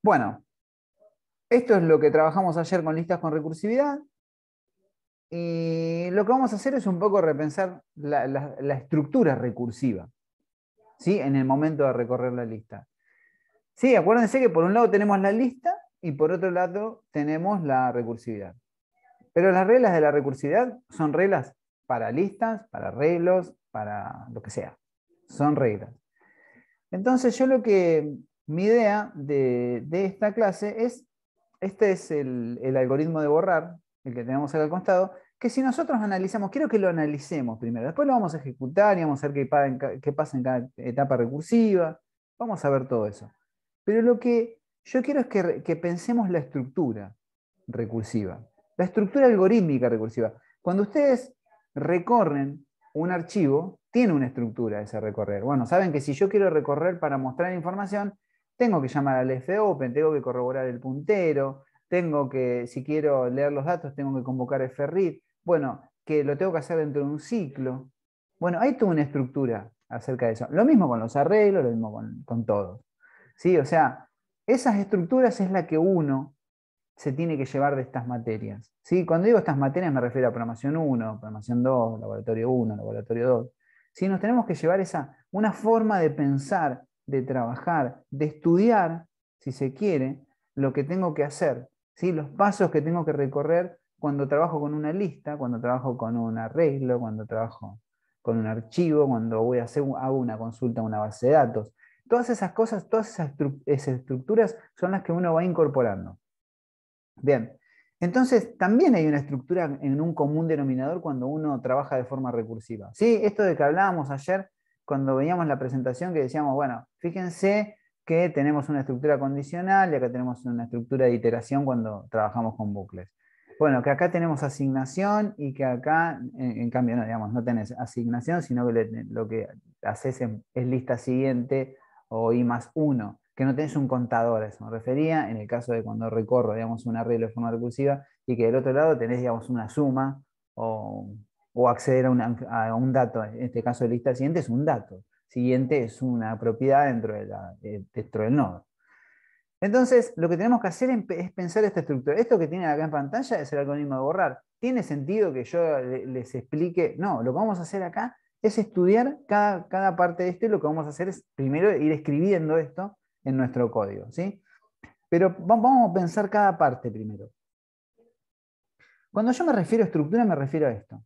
Bueno, esto es lo que trabajamos ayer con listas con recursividad. Y lo que vamos a hacer es un poco repensar la estructura recursiva, ¿sí? En el momento de recorrer la lista. Sí, acuérdense que por un lado tenemos la lista y por otro lado tenemos la recursividad. Pero las reglas de la recursividad son reglas para listas, para arreglos, para lo que sea. Son reglas. Entonces mi idea de esta clase es, este es el algoritmo de borrar, el que tenemos acá al costado, que si nosotros analizamos, quiero que lo analicemos primero, después lo vamos a ejecutar y vamos a ver qué pasa en cada etapa recursiva, vamos a ver todo eso. Pero lo que yo quiero es que pensemos la estructura recursiva, la estructura algorítmica recursiva. Cuando ustedes recorren un archivo, tiene una estructura ese recorrer. Bueno, saben que si yo quiero recorrer para mostrar información, tengo que llamar al fopen, tengo que corroborar el puntero, tengo que, si quiero leer los datos, tengo que convocar fread. Bueno, que lo tengo que hacer dentro de un ciclo. Bueno, hay toda una estructura acerca de eso. Lo mismo con los arreglos, lo mismo con todo. ¿Sí? O sea, esas estructuras es la que uno se tiene que llevar de estas materias. ¿Sí? Cuando digo estas materias me refiero a programación 1, programación 2, laboratorio 1, laboratorio 2. ¿Sí? Nos tenemos que llevar una forma de pensar, de trabajar, de estudiar, si se quiere, lo que tengo que hacer, ¿sí? Los pasos que tengo que recorrer cuando trabajo con una lista, cuando trabajo con un arreglo, cuando trabajo con un archivo, cuando hago una consulta a una base de datos. Todas esas cosas, todas esas estructuras son las que uno va incorporando. Bien, entonces también hay una estructura en un común denominador cuando uno trabaja de forma recursiva. ¿Sí? Esto de que hablábamos ayer cuando veíamos la presentación que decíamos, bueno, fíjense que tenemos una estructura condicional y acá tenemos una estructura de iteración cuando trabajamos con bucles. Bueno, que acá tenemos asignación y que acá, en cambio, no, digamos, no tenés asignación, sino que lo que haces es lista siguiente o I más 1, que no tenés un contador, a eso me refería, en el caso de cuando recorro, digamos, un arreglo de forma recursiva, y que del otro lado tenés, digamos, una suma o acceder a un dato, en este caso de lista siguiente es un dato, siguiente es una propiedad dentro del nodo. Entonces, lo que tenemos que hacer es pensar esta estructura. Esto que tienen acá en pantalla es el algoritmo de borrar. ¿Tiene sentido que yo les explique? No, lo que vamos a hacer acá es estudiar cada parte de esto y lo que vamos a hacer es primero ir escribiendo esto en nuestro código, ¿sí? Pero vamos a pensar cada parte primero. Cuando yo me refiero a estructura, me refiero a esto.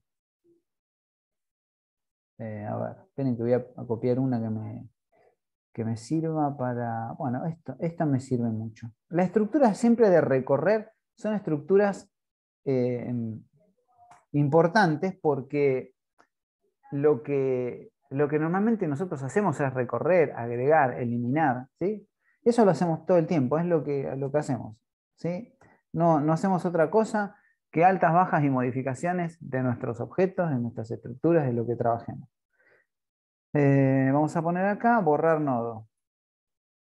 A ver, esperen que voy a copiar una que me sirva para... Bueno, esta me sirve mucho. Las estructuras siempre de recorrer son estructuras importantes porque lo que normalmente nosotros hacemos es recorrer, agregar, eliminar, ¿sí? Eso lo hacemos todo el tiempo, es lo que hacemos, ¿sí? No hacemos otra cosa que altas, bajas y modificaciones de nuestros objetos, de nuestras estructuras, de lo que trabajemos. Vamos a poner acá, borrar nodo.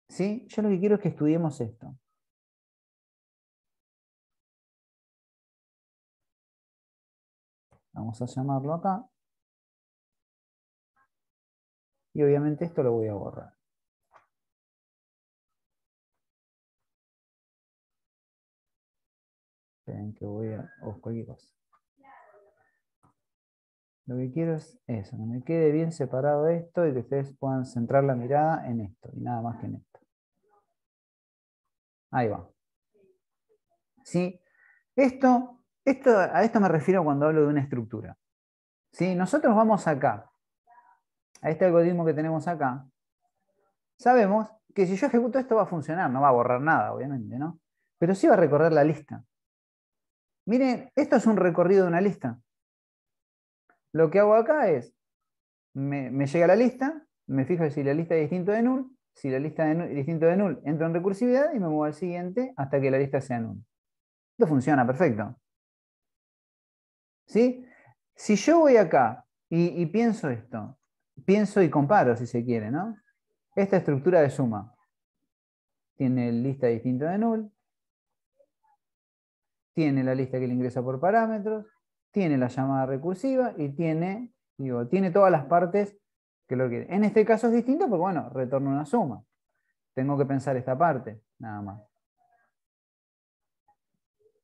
¿Sí? Yo lo que quiero es que estudiemos esto. Vamos a llamarlo acá. Y obviamente esto lo voy a borrar. Esperen que voy a... o cualquier cosa. Lo que quiero es eso, que me quede bien separado esto y que ustedes puedan centrar la mirada en esto y nada más que en esto. Ahí va. ¿Sí? A esto me refiero cuando hablo de una estructura. ¿Sí? Nosotros vamos acá, a este algoritmo que tenemos acá. Sabemos que si yo ejecuto esto va a funcionar, no va a borrar nada, obviamente, ¿no? Pero sí va a recorrer la lista. Miren, esto es un recorrido de una lista. Lo que hago acá es, me llega la lista, me fijo si la lista es distinto de null, si la lista es distinto de null, entro en recursividad y me muevo al siguiente hasta que la lista sea null. Esto funciona perfecto. ¿Sí? Si yo voy acá y pienso esto, pienso y comparo si se quiere, ¿no? Esta estructura de suma tiene lista distinta de null, tiene la lista que le ingresa por parámetros, tiene la llamada recursiva y tiene todas las partes que lo quiere. En este caso es distinto porque, bueno, retorno una suma. Tengo que pensar esta parte. nada más.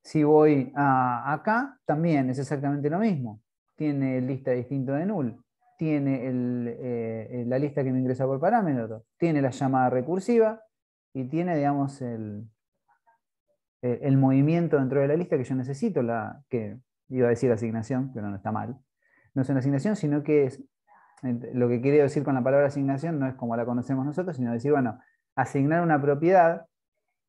Si voy acá, también es exactamente lo mismo. Tiene lista distinto de null, tiene la lista que me ingresa por parámetro, tiene la llamada recursiva y tiene, digamos, el movimiento dentro de la lista que yo necesito, que iba a decir asignación, pero no está mal. No es una asignación, sino que es, lo que quiero decir con la palabra asignación no es como la conocemos nosotros, sino decir, bueno, asignar una propiedad,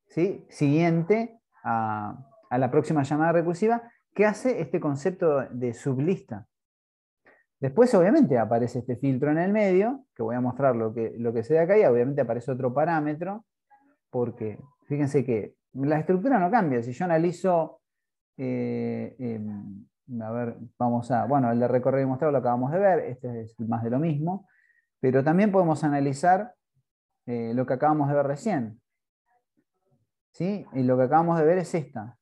¿sí?, siguiente a la próxima llamada recursiva, que hace este concepto de sublista. Después, obviamente, aparece este filtro en el medio, que voy a mostrar lo que se da acá, y obviamente aparece otro parámetro, porque fíjense que la estructura no cambia. Si yo analizo, a ver, bueno, el de recorrer y mostrar lo acabamos de ver, este es más de lo mismo, pero también podemos analizar lo que acabamos de ver recién. ¿Sí? Y lo que acabamos de ver es esta.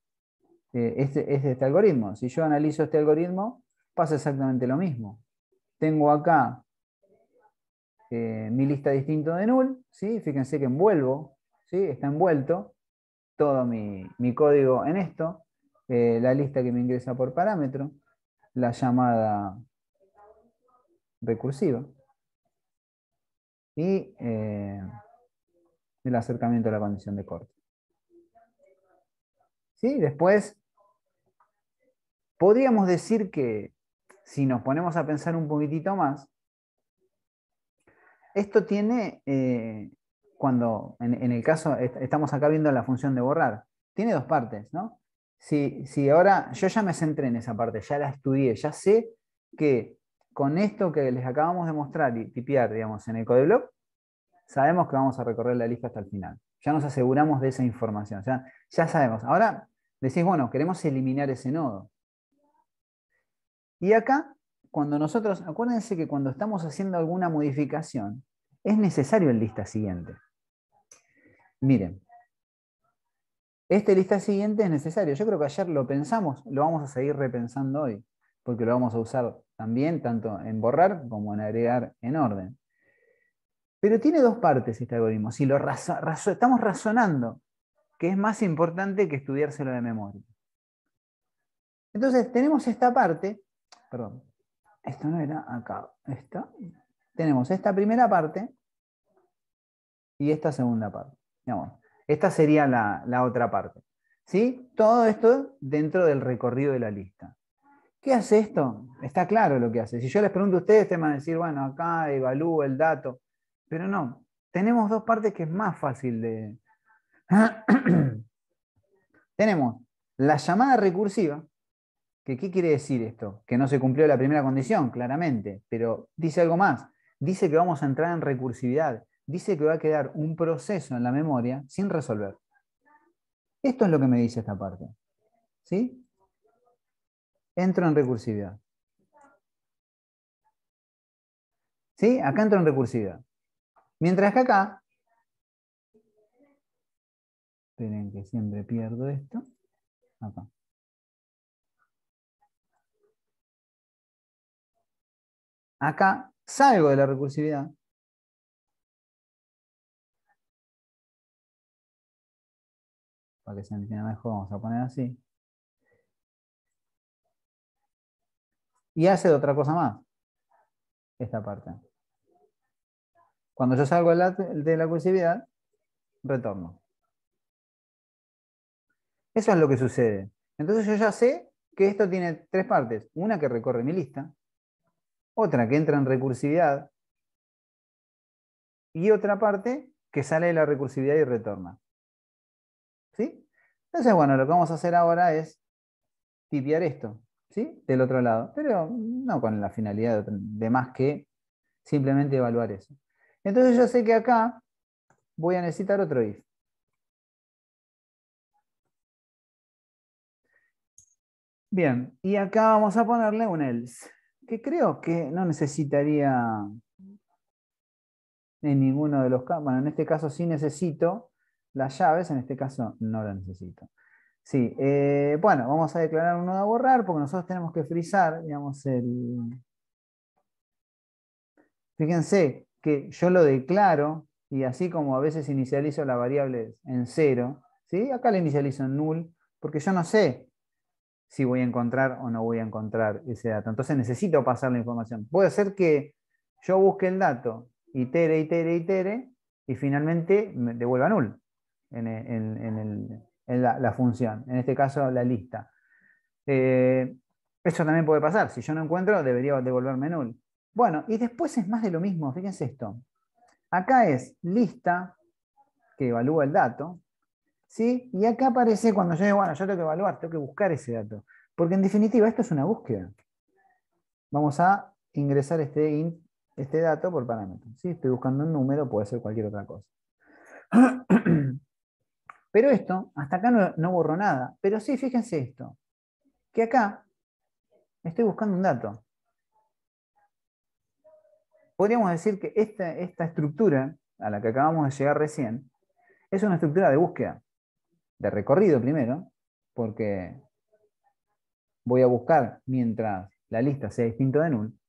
Es este algoritmo. Si yo analizo este algoritmo, pasa exactamente lo mismo. Tengo acá mi lista distinto de null, ¿sí? Fíjense que envuelvo, ¿sí? Está envuelto todo mi código en esto, la lista que me ingresa por parámetro, la llamada recursiva y el acercamiento a la condición de corte. ¿Sí? Después, podríamos decir que si nos ponemos a pensar un poquitito más, esto tiene, cuando en el caso, estamos acá viendo la función de borrar, tiene dos partes, ¿no? Si ahora yo ya me centré en esa parte, ya la estudié, ya sé que con esto que les acabamos de mostrar y tipear, digamos, en el codeblock, sabemos que vamos a recorrer la lista hasta el final. Ya nos aseguramos de esa información, ya sabemos. Ahora decís, bueno, queremos eliminar ese nodo. Y acá, cuando nosotros, acuérdense que cuando estamos haciendo alguna modificación, es necesario el lista siguiente. Miren, este lista siguiente es necesario. Yo creo que ayer lo pensamos, lo vamos a seguir repensando hoy, porque lo vamos a usar también tanto en borrar como en agregar en orden. Pero tiene dos partes este algoritmo. Si lo estamos razonando, que es más importante que estudiárselo de memoria. Entonces tenemos esta parte, perdón, esto no era acá, tenemos esta primera parte y esta segunda parte. Digamos, esta sería la otra parte. ¿Sí? Todo esto dentro del recorrido de la lista. ¿Qué hace esto? Está claro lo que hace. Si yo les pregunto a ustedes, te van a decir, bueno, acá evalúo el dato. Pero no, tenemos dos partes que es más fácil de... Tenemos la llamada recursiva, que ¿qué quiere decir esto? Que no se cumplió la primera condición, claramente, pero dice algo más. Dice que vamos a entrar en recursividad. Dice que va a quedar un proceso en la memoria sin resolver. Esto es lo que me dice esta parte. ¿Sí? Entro en recursividad. ¿Sí? Acá entro en recursividad. Mientras que acá, esperen que siempre pierdo esto. Acá. Acá salgo de la recursividad. Para que se entienda mejor, vamos a poner así. Y hace otra cosa más. Esta parte. Cuando yo salgo de la recursividad, retorno. Eso es lo que sucede. Entonces yo ya sé que esto tiene tres partes. Una que recorre mi lista, otra que entra en recursividad y otra parte que sale de la recursividad y retorna. ¿Sí? Entonces, bueno, lo que vamos a hacer ahora es tipear esto, ¿sí? Del otro lado, pero no con la finalidad de más que simplemente evaluar eso. Entonces yo sé que acá voy a necesitar otro if. Bien, y acá vamos a ponerle un else, que creo que no necesitaría en ninguno de los casos. Bueno, en este caso sí necesito las llaves, en este caso no las necesito. Sí, bueno, vamos a declarar un nodo a borrar porque nosotros tenemos que frizar, digamos, Fíjense que yo lo declaro Y así como a veces inicializo la variable en 0, ¿sí? Acá la inicializo en null, porque yo no sé si voy a encontrar o no voy a encontrar ese dato. Entonces necesito pasar la información. Puede ser que yo busque el dato, itere, itere, itere, y finalmente me devuelva null en la función, en este caso la lista. Eso también puede pasar. Si yo no encuentro, debería devolverme null. Bueno, y después es más de lo mismo. Fíjense esto. Acá es lista, que evalúa el dato, ¿sí? Y acá aparece cuando yo digo, bueno, yo tengo que evaluar, tengo que buscar ese dato. Porque en definitiva, esto es una búsqueda. Vamos a ingresar este dato por parámetro. ¿Sí? Estoy buscando un número, puede ser cualquier otra cosa. Pero esto, hasta acá no borro nada. Pero sí, fíjense esto, que acá estoy buscando un dato. Podríamos decir que esta estructura a la que acabamos de llegar recién es una estructura de búsqueda, de recorrido primero, porque voy a buscar mientras la lista sea distinto de null.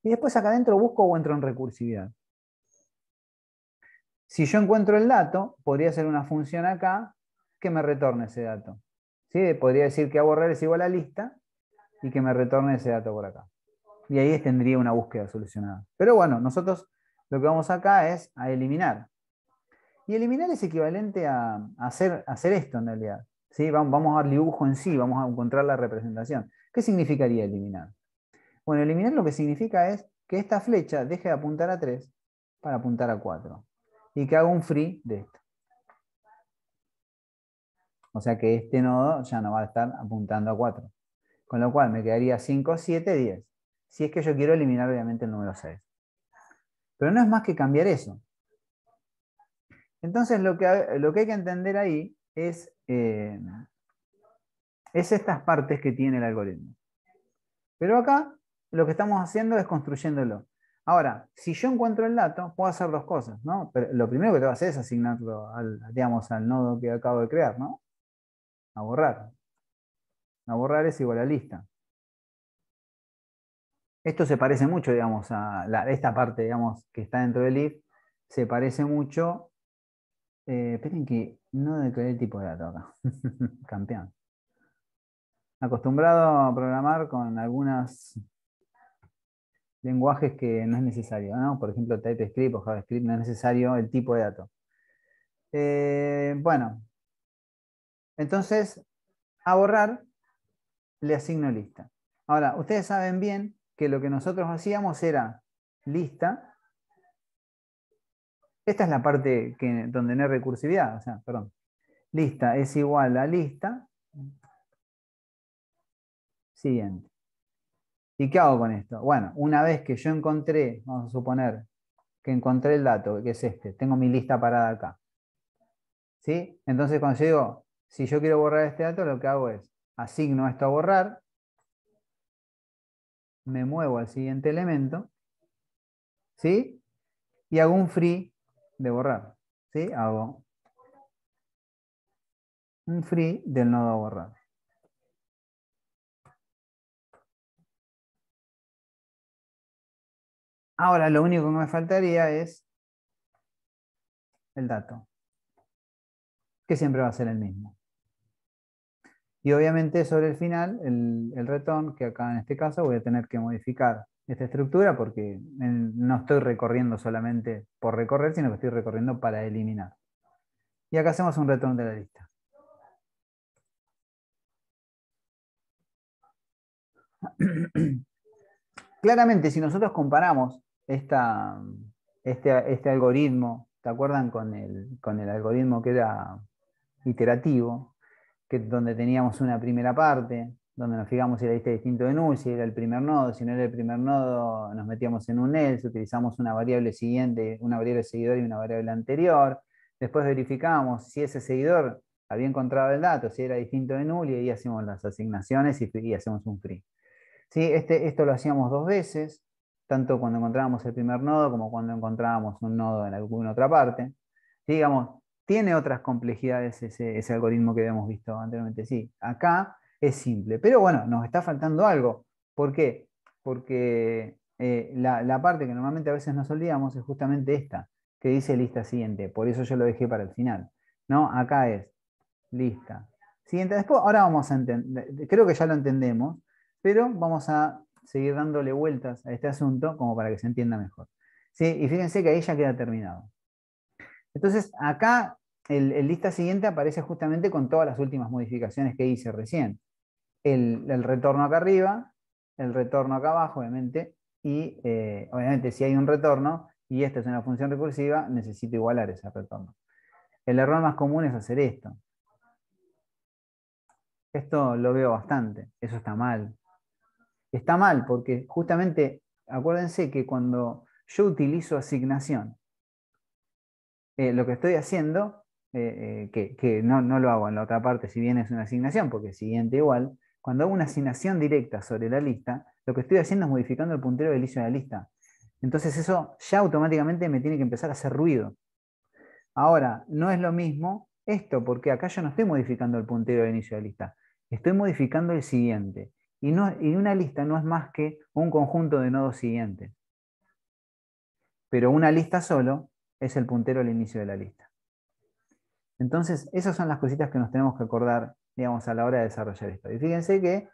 Y después acá adentro busco o entro en recursividad. Si yo encuentro el dato, podría ser una función acá que me retorne ese dato. ¿Sí? Podría decir que a borrar es igual a lista y que me retorne ese dato por acá. Y ahí tendría una búsqueda solucionada. Pero bueno, nosotros lo que vamos acá es a eliminar. Y eliminar es equivalente a hacer esto en realidad. ¿Sí? Vamos al dibujo en sí, vamos a encontrar la representación. ¿Qué significaría eliminar? Bueno, eliminar lo que significa es que esta flecha deje de apuntar a 3 para apuntar a 4. Y que haga un free de esto. O sea que este nodo ya no va a estar apuntando a 4. Con lo cual me quedaría 5, 7, 10. Si es que yo quiero eliminar obviamente el número 6. Pero no es más que cambiar eso. Entonces lo que hay que entender ahí es estas partes que tiene el algoritmo. Pero acá lo que estamos haciendo es construyéndolo. Ahora, si yo encuentro el dato, puedo hacer dos cosas, ¿no? Pero lo primero que tengo que hacer es asignarlo al nodo que acabo de crear, ¿no? A borrar. A borrar es igual a lista. Esto se parece mucho, digamos, a esta parte, digamos, que está dentro del if, se parece mucho. Esperen que no declaré el tipo de dato acá. Campeón. Acostumbrado a programar con algunos lenguajes que no es necesario, ¿no? Por ejemplo, TypeScript o JavaScript no es necesario el tipo de dato. Bueno, entonces a borrar le asigno lista. Ahora, ustedes saben bien que lo que nosotros hacíamos era lista. Esta es la parte donde no hay recursividad, o sea, perdón. Lista es igual a lista siguiente. ¿Y qué hago con esto? Bueno, una vez que yo encontré, vamos a suponer que encontré el dato, que es este, tengo mi lista parada acá. ¿Sí? Entonces cuando yo digo, si yo quiero borrar este dato, lo que hago es, asigno esto a borrar, me muevo al siguiente elemento, ¿sí? Y hago un free de borrar, ¿sí? Hago un free del nodo a borrar. Ahora lo único que me faltaría es el dato, que siempre va a ser el mismo. Y obviamente sobre el final, el return, que acá en este caso voy a tener que modificar esta estructura porque no estoy recorriendo solamente por recorrer, sino que estoy recorriendo para eliminar. Y acá hacemos un return de la lista. Claramente, si nosotros comparamos este algoritmo, ¿te acuerdan con el algoritmo que era iterativo? Donde teníamos una primera parte, donde nos fijamos si la lista es distinto de null, si era el primer nodo, si no era el primer nodo, nos metíamos en un else, utilizamos una variable siguiente, una variable seguidor y una variable anterior. Después verificábamos si ese seguidor había encontrado el dato, si era distinto de null, y ahí hacemos las asignaciones y hacemos un free. ¿Sí? Esto lo hacíamos dos veces, tanto cuando encontrábamos el primer nodo como cuando encontrábamos un nodo en alguna otra parte. ¿Sí? Digamos, tiene otras complejidades ese algoritmo que habíamos visto anteriormente. Sí, acá es simple, pero bueno, nos está faltando algo. ¿Por qué? Porque la parte que normalmente a veces nos olvidamos es justamente esta, que dice lista siguiente. Por eso yo lo dejé para el final. ¿No? Acá es lista siguiente. Después, ahora vamos a entender, creo que ya lo entendemos, pero vamos a seguir dándole vueltas a este asunto como para que se entienda mejor. ¿Sí? Y fíjense que ahí ya queda terminado. Entonces, acá el lista siguiente aparece justamente con todas las últimas modificaciones que hice recién. El retorno acá arriba, el retorno acá abajo, obviamente, y obviamente si hay un retorno y esta es una función recursiva, necesito igualar ese retorno. El error más común es hacer esto. Esto lo veo bastante, eso está mal. Está mal porque justamente, acuérdense que cuando yo utilizo asignación, lo que estoy haciendo, que no lo hago en la otra parte, si bien es una asignación, porque es siguiente igual, cuando hago una asignación directa sobre la lista, lo que estoy haciendo es modificando el puntero del inicio de la lista. Entonces eso ya automáticamente me tiene que empezar a hacer ruido. Ahora, no es lo mismo esto, porque acá yo no estoy modificando el puntero del inicio de la lista, estoy modificando el siguiente. Y una lista no es más que un conjunto de nodos siguientes. Pero una lista solo es el puntero al inicio de la lista. Entonces, esas son las cositas que nos tenemos que acordar, digamos, a la hora de desarrollar esto. Y fíjense que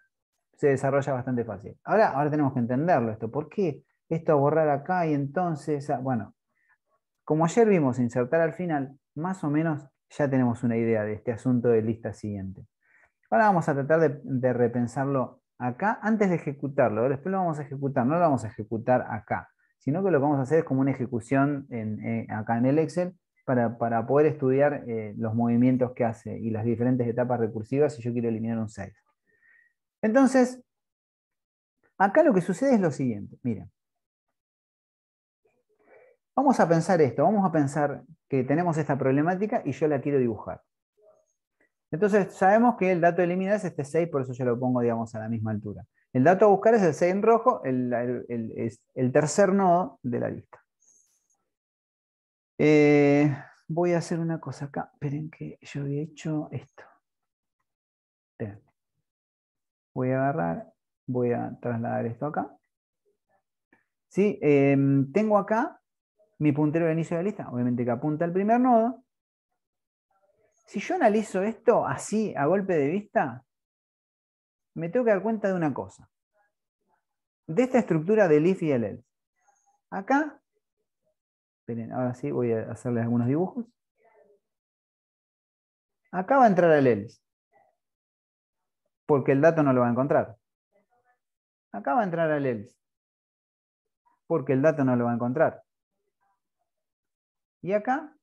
se desarrolla bastante fácil. Ahora tenemos que entenderlo esto. ¿Por qué esto a borrar acá y entonces? Bueno, como ayer vimos insertar al final, más o menos ya tenemos una idea de este asunto de lista siguiente. Ahora vamos a tratar de repensarlo acá antes de ejecutarlo. Después lo vamos a ejecutar, no lo vamos a ejecutar acá, sino que lo que vamos a hacer es como una ejecución acá en el Excel para poder estudiar los movimientos que hace y las diferentes etapas recursivas si yo quiero eliminar un 6. Entonces, acá lo que sucede es lo siguiente. Miren. Vamos a pensar esto, vamos a pensar que tenemos esta problemática y yo la quiero dibujar. Entonces sabemos que el dato a eliminar es este 6, por eso yo lo pongo, digamos, a la misma altura. El dato a buscar es el 6 en rojo, es el tercer nodo de la lista. Voy a hacer una cosa acá. Esperen que yo había hecho esto. Esperen. Voy a agarrar, voy a trasladar esto acá. ¿Sí? Tengo acá mi puntero de inicio de la lista, obviamente que apunta al primer nodo. Si yo analizo esto así, a golpe de vista, me tengo que dar cuenta de una cosa. De esta estructura del if y el else. Acá, esperen, ahora sí voy a hacerles algunos dibujos. Acá va a entrar el else, porque el dato no lo va a encontrar. Acá va a entrar el else, porque el dato no lo va a encontrar. Y acá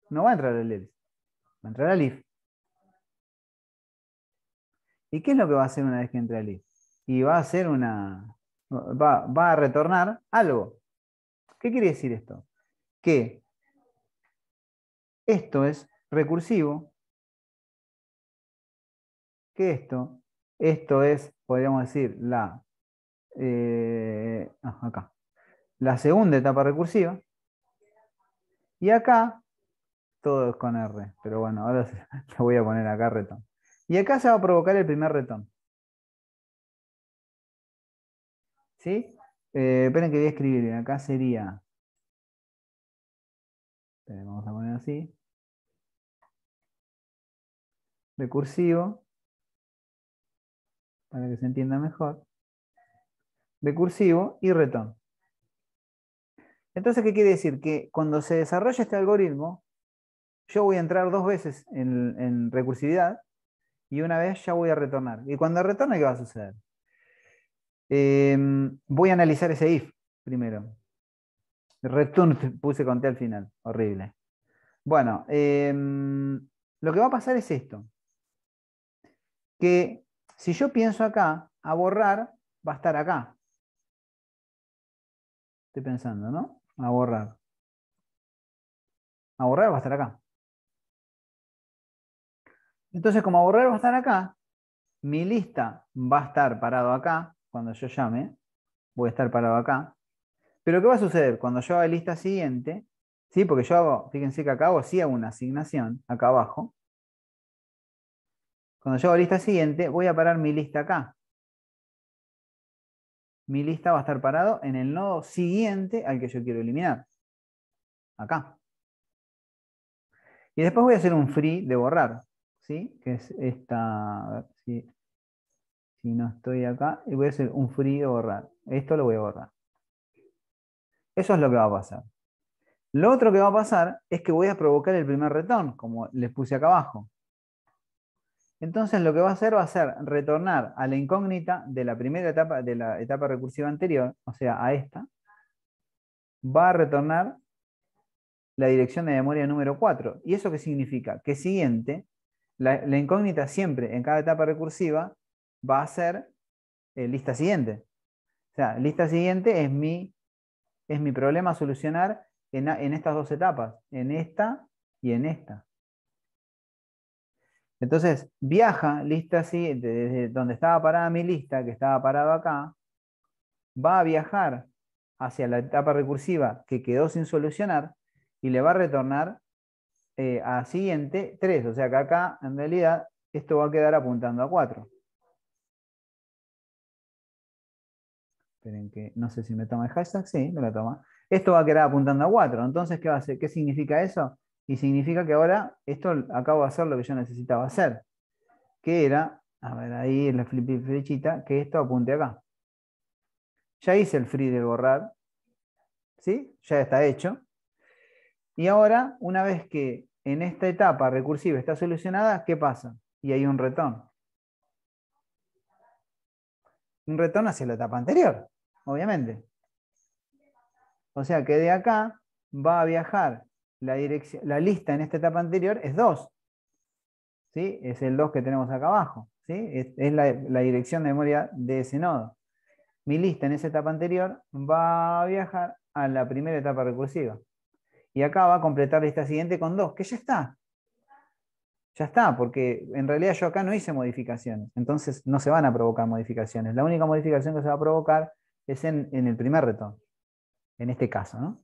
no va a entrar el else, va a entrar el if. ¿Y qué es lo que va a hacer una vez que entre el if? Y va a hacer va a retornar algo. ¿Qué quiere decir esto? Que esto es recursivo, que esto es, podríamos decir, acá, la segunda etapa recursiva, y acá, todo es con R, pero bueno, ahora le voy a poner acá return. Y acá se va a provocar el primer return. ¿Sí? Esperen que voy a escribir, acá sería, vamos a poner así, recursivo, para que se entienda mejor, recursivo y return. Entonces, ¿qué quiere decir? Que cuando se desarrolla este algoritmo, yo voy a entrar 2 veces en recursividad y una vez ya voy a retornar. Y cuando retorne, ¿qué va a suceder? Voy a analizar ese if primero. Return puse con T al final. Horrible. Bueno, lo que va a pasar es esto. Que si yo pienso acá, a borrar va a estar acá. Estoy pensando, ¿no? A borrar. A borrar va a estar acá. Entonces, como a borrar va a estar acá, mi lista va a estar parado acá. Cuando yo llame, voy a estar parado acá. Pero ¿qué va a suceder? Cuando yo haga lista siguiente, ¿sí? Porque yo hago, fíjense que acá hago, sí hago una asignación, acá abajo. Cuando yo hago lista siguiente, voy a parar mi lista acá. Mi lista va a estar parado en el nodo siguiente al que yo quiero eliminar. Acá. Y después voy a hacer un free de borrar, ¿sí? Que es esta, a ver si no estoy acá, y voy a hacer un free de borrar. Esto lo voy a borrar. Eso es lo que va a pasar. Lo otro que va a pasar es que voy a provocar el primer return, como les puse acá abajo. Entonces lo que va a ser retornar a la incógnita de la primera etapa, de la etapa recursiva anterior, o sea, a esta, va a retornar la dirección de memoria número 4. ¿Y eso qué significa? Que siguiente, la incógnita siempre en cada etapa recursiva va a ser lista siguiente. O sea, lista siguiente es mi problema a solucionar en estas dos etapas, en esta y en esta. Entonces, viaja lista siguiente, desde donde estaba parada mi lista, que estaba parado acá, va a viajar hacia la etapa recursiva que quedó sin solucionar y le va a retornar a siguiente 3. O sea que acá, en realidad, esto va a quedar apuntando a 4. Esperen que no sé si me toma el hashtag. Sí, me lo toma. Esto va a quedar apuntando a 4. Entonces, ¿qué va a hacer? ¿Qué significa eso? Y significa que ahora esto acabo de hacer lo que yo necesitaba hacer. Que era, a ver, ahí en la flechita, que esto apunte acá. Ya hice el free del borrar. ¿Sí? Ya está hecho. Y ahora, una vez que en esta etapa recursiva está solucionada, ¿qué pasa? Y hay un return. Un retorno hacia la etapa anterior, obviamente. O sea que de acá va a viajar la lista en esta etapa anterior es 2. ¿Sí? Es el 2 que tenemos acá abajo. ¿Sí? Es la dirección de memoria de ese nodo. Mi lista en esa etapa anterior va a viajar a la primera etapa recursiva. Y acá va a completar la lista siguiente con 2, que ya está. Ya está, porque en realidad yo acá no hice modificaciones. Entonces no se van a provocar modificaciones. La única modificación que se va a provocar es en el primer retorno. En este caso, ¿no?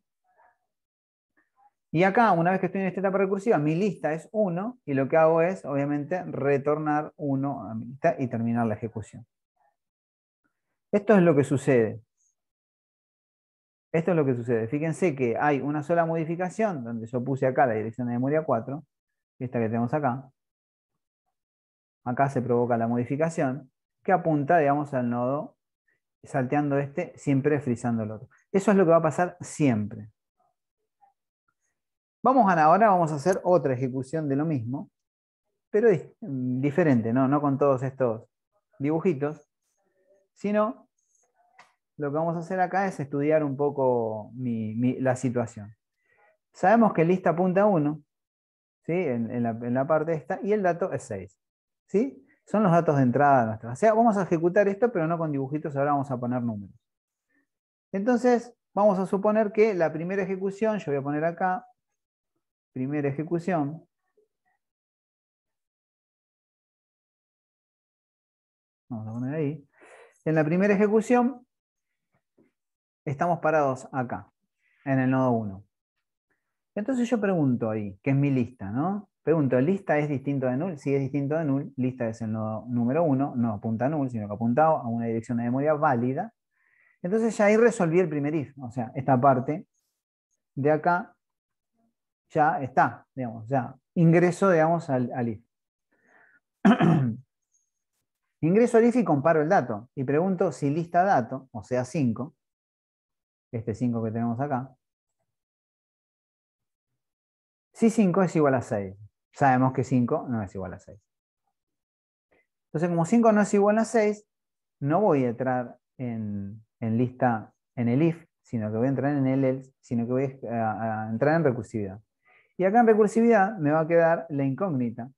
Y acá, una vez que estoy en esta etapa recursiva, mi lista es 1 y lo que hago es, obviamente, retornar 1 a mi lista y terminar la ejecución. Esto es lo que sucede. Esto es lo que sucede. Fíjense que hay una sola modificación, donde yo puse acá la dirección de memoria 4, esta que tenemos acá. Acá se provoca la modificación, que apunta, digamos, al nodo, salteando este, siempre frizando el otro. Eso es lo que va a pasar siempre. Ahora vamos a hacer otra ejecución de lo mismo, pero diferente, ¿no? No con todos estos dibujitos, sino lo que vamos a hacer acá es estudiar un poco la situación. Sabemos que lista apunta a 1, ¿sí? En la parte esta, y el dato es 6. ¿Sí? Son los datos de entrada nuestra. O sea, vamos a ejecutar esto, pero no con dibujitos, ahora vamos a poner números. Entonces, vamos a suponer que la primera ejecución, yo voy a poner acá, primera ejecución, vamos a poner ahí. En la primera ejecución, estamos parados acá, en el nodo 1. Entonces yo pregunto ahí, que es mi lista, ¿no? Pregunto, ¿lista es distinto de null? Si es distinto de null, lista es el nodo número 1, no apunta a null, sino que apunta a una dirección de memoria válida. Entonces ya ahí resolví el primer if, o sea, esta parte de acá ya está, digamos, ya ingreso, digamos, al if. Ingreso al if y comparo el dato, y pregunto si lista dato, o sea 5, este 5 que tenemos acá, si 5 es igual a 6. Sabemos que 5 no es igual a 6. Entonces, como 5 no es igual a 6, no voy a entrar en lista, en el if, sino que voy a entrar en el else, sino que voy a entrar en recursividad. Y acá en recursividad me va a quedar la incógnita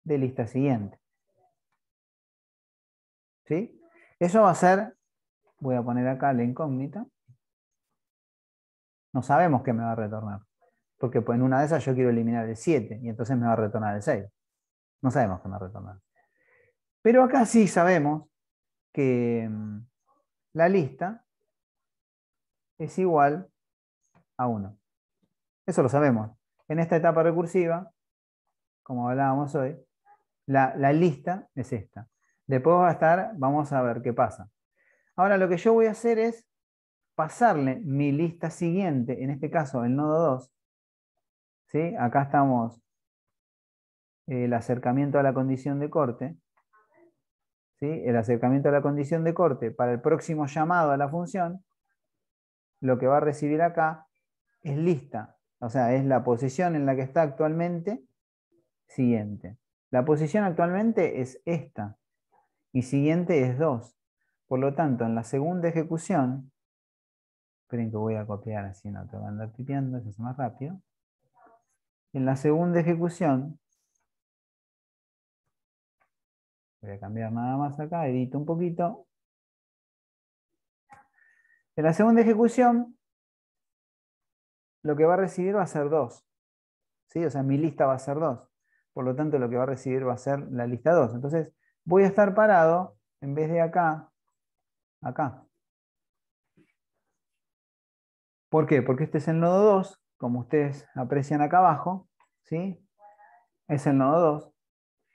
de lista siguiente. ¿Sí? Eso va a ser, voy a poner acá la incógnita. No sabemos qué me va a retornar. Porque pues, en una de esas yo quiero eliminar el 7 y entonces me va a retornar el 6. No sabemos qué me va a retornar. Pero acá sí sabemos que la lista es igual a 1. Eso lo sabemos. En esta etapa recursiva, como hablábamos hoy, la lista es esta. Después va a estar, vamos a ver qué pasa. Ahora lo que yo voy a hacer es pasarle mi lista siguiente, en este caso el nodo 2, ¿sí? Acá estamos el acercamiento a la condición de corte. ¿Sí? El acercamiento a la condición de corte para el próximo llamado a la función, lo que va a recibir acá es lista. O sea, es la posición en la que está actualmente siguiente. La posición actualmente es esta. Y siguiente es 2. Por lo tanto, en la segunda ejecución, esperen que voy a copiar así, no tengo que andar tipeando, eso es más rápido. En la segunda ejecución, voy a cambiar nada más acá, edito un poquito. En la segunda ejecución, lo que va a recibir va a ser 2. ¿Sí? O sea, mi lista va a ser 2. Por lo tanto, lo que va a recibir va a ser la lista 2. Entonces, voy a estar parado, en vez de acá, acá. ¿Por qué? Porque este es el nodo 2, como ustedes aprecian acá abajo, ¿sí? Es el nodo 2.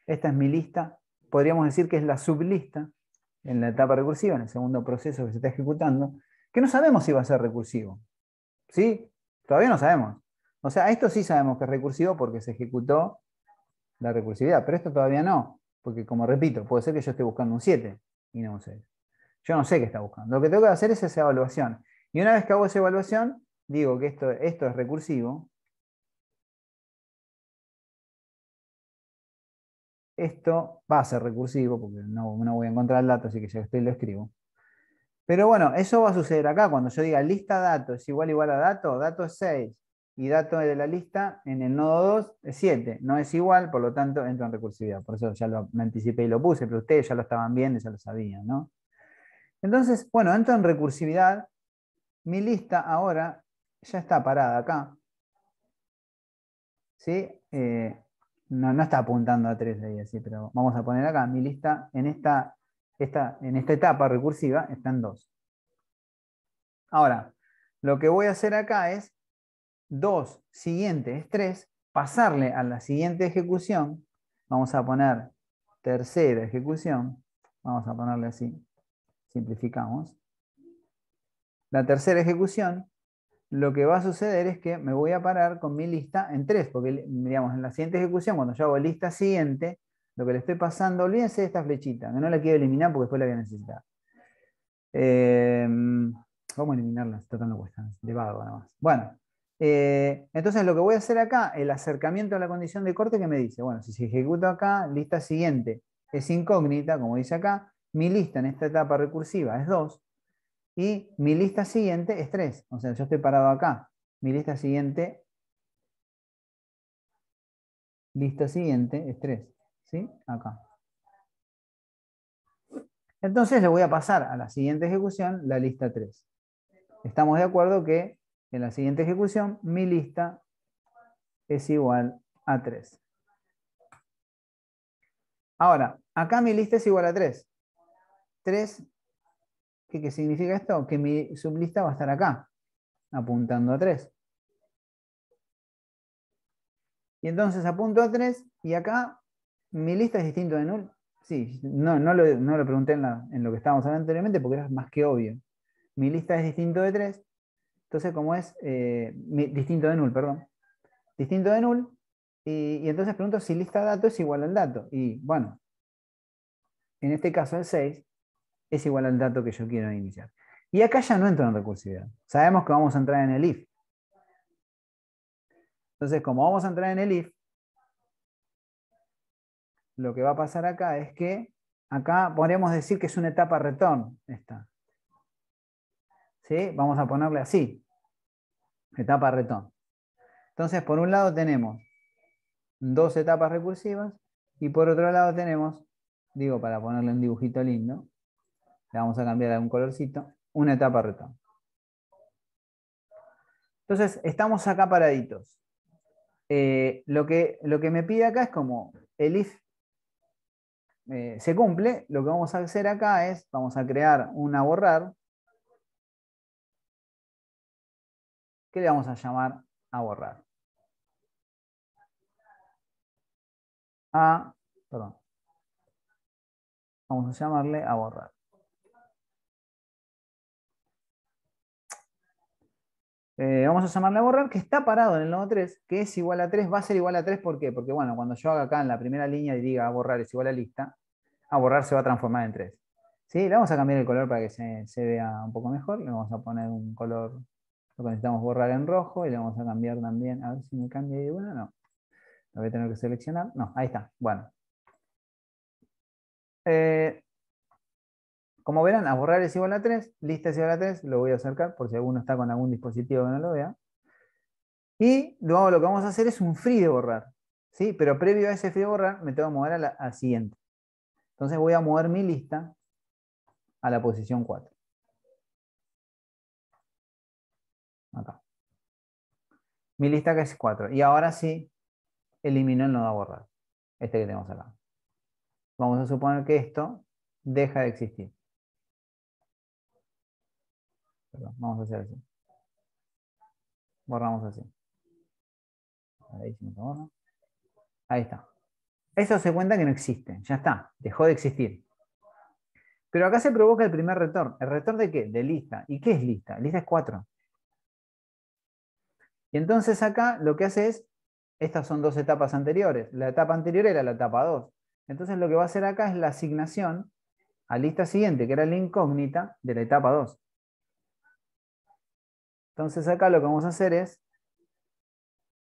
Esta es mi lista. Podríamos decir que es la sublista en la etapa recursiva, en el segundo proceso que se está ejecutando, que no sabemos si va a ser recursivo. ¿Sí? Todavía no sabemos. O sea, esto sí sabemos que es recursivo porque se ejecutó la recursividad, pero esto todavía no, porque como repito, puede ser que yo esté buscando un 7 y no un 6. Yo no sé qué está buscando. Lo que tengo que hacer es esa evaluación. Y una vez que hago esa evaluación, digo que esto es recursivo. Esto va a ser recursivo, porque no voy a encontrar el dato, así que ya estoy lo escribo. Pero bueno, eso va a suceder acá. Cuando yo diga lista dato es igual a dato es 6. Y dato de la lista en el nodo 2 es 7. No es igual, por lo tanto entra en recursividad. Por eso ya me anticipé y lo puse, pero ustedes ya lo estaban viendo y ya lo sabían, ¿no? Entonces, bueno, entro en recursividad. Mi lista ahora ya está parada acá. ¿Sí? No está apuntando a 3 ahí así, pero vamos a poner acá. Mi lista en esta etapa recursiva está en 2. Ahora, lo que voy a hacer acá es 2 siguiente es 3, pasarle a la siguiente ejecución. Vamos a poner tercera ejecución. Vamos a ponerle así. Simplificamos. La tercera ejecución, lo que va a suceder es que me voy a parar con mi lista en 3, porque digamos, en la siguiente ejecución, cuando yo hago lista siguiente, lo que le estoy pasando, olvídense de esta flechita, que no la quiero eliminar porque después la voy a necesitar. Vamos a eliminarla, total no cuesta, de vago nada más. Bueno, entonces lo que voy a hacer acá, el acercamiento a la condición de corte que me dice, bueno, si se ejecuta acá, lista siguiente es incógnita, como dice acá, mi lista en esta etapa recursiva es 2, y mi lista siguiente es 3. O sea, yo estoy parado acá. Mi lista siguiente es 3. ¿Sí? Acá. Entonces le voy a pasar a la siguiente ejecución la lista 3. Estamos de acuerdo que en la siguiente ejecución mi lista es igual a 3. Ahora, acá mi lista es igual a 3. 3, ¿qué significa esto? Que mi sublista va a estar acá, apuntando a 3. Y entonces apunto a 3 y acá mi lista es distinto de null. Sí, no lo pregunté en lo que estábamos hablando anteriormente porque era más que obvio. Mi lista es distinto de 3. Entonces, como es distinto de null, perdón. Distinto de null. Y entonces pregunto si lista dato es igual al dato. Y bueno, en este caso el 6 es igual al dato que yo quiero iniciar. Y acá ya no entro en recursividad. Sabemos que vamos a entrar en el if. Entonces, como vamos a entrar en el if, lo que va a pasar acá es que acá podríamos decir que es una etapa return esta. ¿Sí? Vamos a ponerle así. Etapa return. Entonces, por un lado tenemos 2 etapas recursivas y por otro lado tenemos, digo para ponerle un dibujito lindo, le vamos a cambiar algún colorcito, una etapa return. Entonces, estamos acá paraditos. Lo que me pide acá es como el if se cumple, lo que vamos a hacer acá es, vamos a crear una borrar, que le vamos a llamar a borrar. Perdón. Vamos a llamarle a borrar. vamos a llamarle a borrar, que está parado en el nodo 3, que es igual a 3, va a ser igual a 3, ¿por qué? Porque bueno, cuando yo haga acá en la primera línea y diga a borrar es igual a lista, a borrar se va a transformar en 3. ¿Sí? Le vamos a cambiar el color para que se vea un poco mejor, le vamos a poner un color, lo que necesitamos borrar en rojo, y le vamos a cambiar también, a ver si me cambia de una, no, lo voy a tener que seleccionar, no, ahí está, bueno. Como verán, a borrar es igual a 3, lista es igual a 3, lo voy a acercar por si alguno está con algún dispositivo que no lo vea. Y luego lo que vamos a hacer es un free de borrar, ¿sí? Pero previo a ese free de borrar me tengo que mover al siguiente. Entonces voy a mover mi lista a la posición 4. Acá. Mi lista que es 4. Y ahora sí, elimino el nodo a borrar. Este que tenemos acá. Vamos a suponer que esto deja de existir. Perdón, vamos a hacer así. Borramos así. Ahí, se me borra. Ahí está. Eso se cuenta que no existe. Ya está. Dejó de existir. Pero acá se provoca el primer retorno. ¿El retorno de qué? De lista. ¿Y qué es lista? Lista es 4. Y entonces acá lo que hace es, estas son dos etapas anteriores. La etapa anterior era la etapa 2. Entonces lo que va a hacer acá es la asignación a lista siguiente, que era la incógnita de la etapa 2. Entonces acá lo que vamos a hacer es,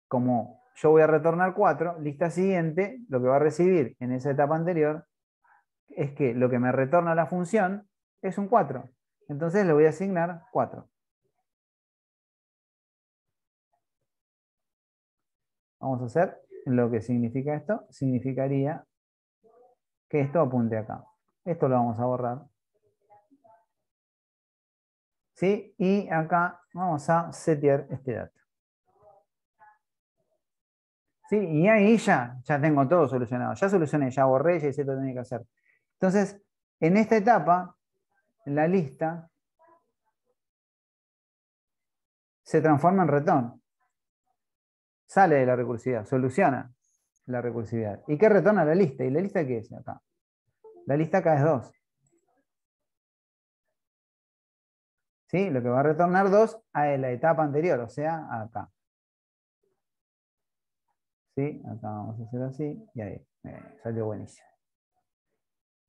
como yo voy a retornar 4, lista siguiente, lo que va a recibir en esa etapa anterior es que lo que me retorna la función es un 4. Entonces le voy a asignar 4. Vamos a hacer lo que significa esto. Significaría que esto apunte acá. Esto lo vamos a borrar. ¿Sí? Y acá vamos a setear este dato. ¿Sí? Y ahí ya tengo todo solucionado. Ya solucioné, ya borré, ya hice todo lo que tenía que hacer. Entonces, en esta etapa, la lista se transforma en retorno. Sale de la recursividad, soluciona la recursividad. ¿Y qué retorna la lista? ¿Y la lista qué es acá? La lista acá es 2. ¿Sí? Lo que va a retornar 2 a la etapa anterior, o sea, acá. ¿Sí? Acá vamos a hacer así, y ahí, salió buenísimo.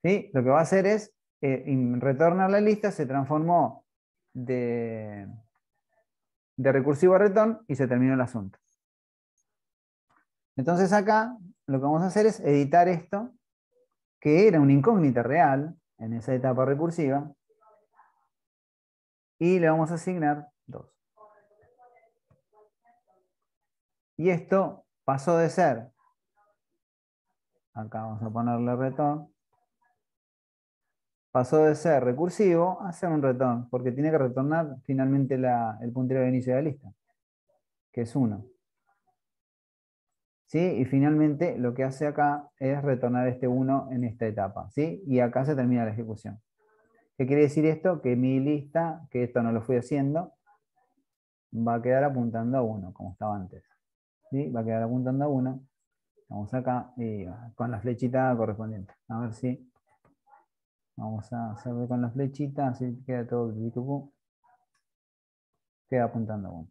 ¿Sí? Lo que va a hacer es retornar la lista, se transformó de recursivo a return y se terminó el asunto. Entonces acá lo que vamos a hacer es editar esto, que era una incógnita real en esa etapa recursiva, y le vamos a asignar 2. Y esto pasó de ser, acá vamos a ponerle return, pasó de ser recursivo a ser un return, porque tiene que retornar finalmente el puntero de inicio de la lista, que es 1. ¿Sí? Y finalmente lo que hace acá es retornar este 1 en esta etapa. ¿Sí? Y acá se termina la ejecución. ¿Qué quiere decir esto? Que mi lista, que esto no lo fui haciendo, va a quedar apuntando a 1, como estaba antes. ¿Sí? Va a quedar apuntando a 1. Vamos acá y con la flechita correspondiente. A ver si vamos a hacerlo con la flechita, así queda todo el YouTube. Queda apuntando a 1.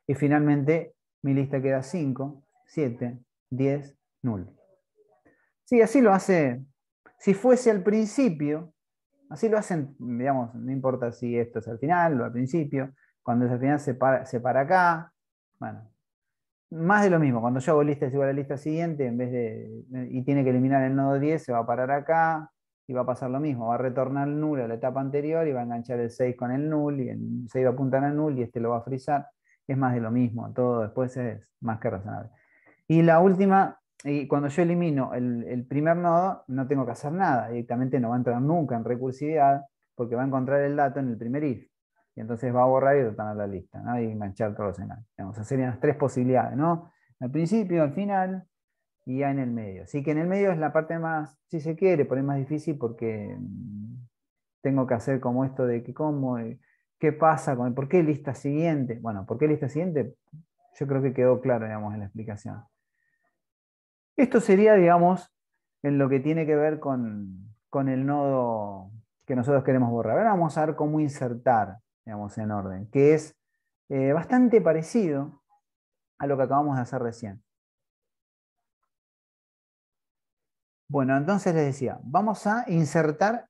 Y finalmente mi lista queda 5, 7, 10, 0. Sí, así lo hace. Si fuese al principio, así lo hacen, digamos, no importa si esto es al final o al principio, cuando es al final se para acá. Bueno, más de lo mismo, cuando yo hago lista es igual a la lista siguiente, y tiene que eliminar el nodo 10, se va a parar acá y va a pasar lo mismo, va a retornar el null a la etapa anterior y va a enganchar el 6 con el null y el 6 va a apuntar al null y este lo va a frizar. Es más de lo mismo, todo después es más que razonable. Y la última, y cuando yo elimino el primer nodo, no tengo que hacer nada, directamente no va a entrar nunca en recursividad porque va a encontrar el dato en el primer if. Y entonces va a borrar y retornar la lista, ¿no? Y enganchar todos en la. Esas serían las 3 posibilidades, ¿no? Al principio, al final y ya en el medio. Así que en el medio es la parte más, si se quiere, por ahí más difícil porque tengo que hacer como esto de que cómo, qué pasa con, ¿por qué lista siguiente? Bueno, ¿por qué lista siguiente? Yo creo que quedó claro, digamos, en la explicación. Esto sería, digamos, en lo que tiene que ver con el nodo que nosotros queremos borrar. Ahora vamos a ver cómo insertar, digamos, en orden, que es bastante parecido a lo que acabamos de hacer recién. Bueno, entonces les decía, vamos a insertar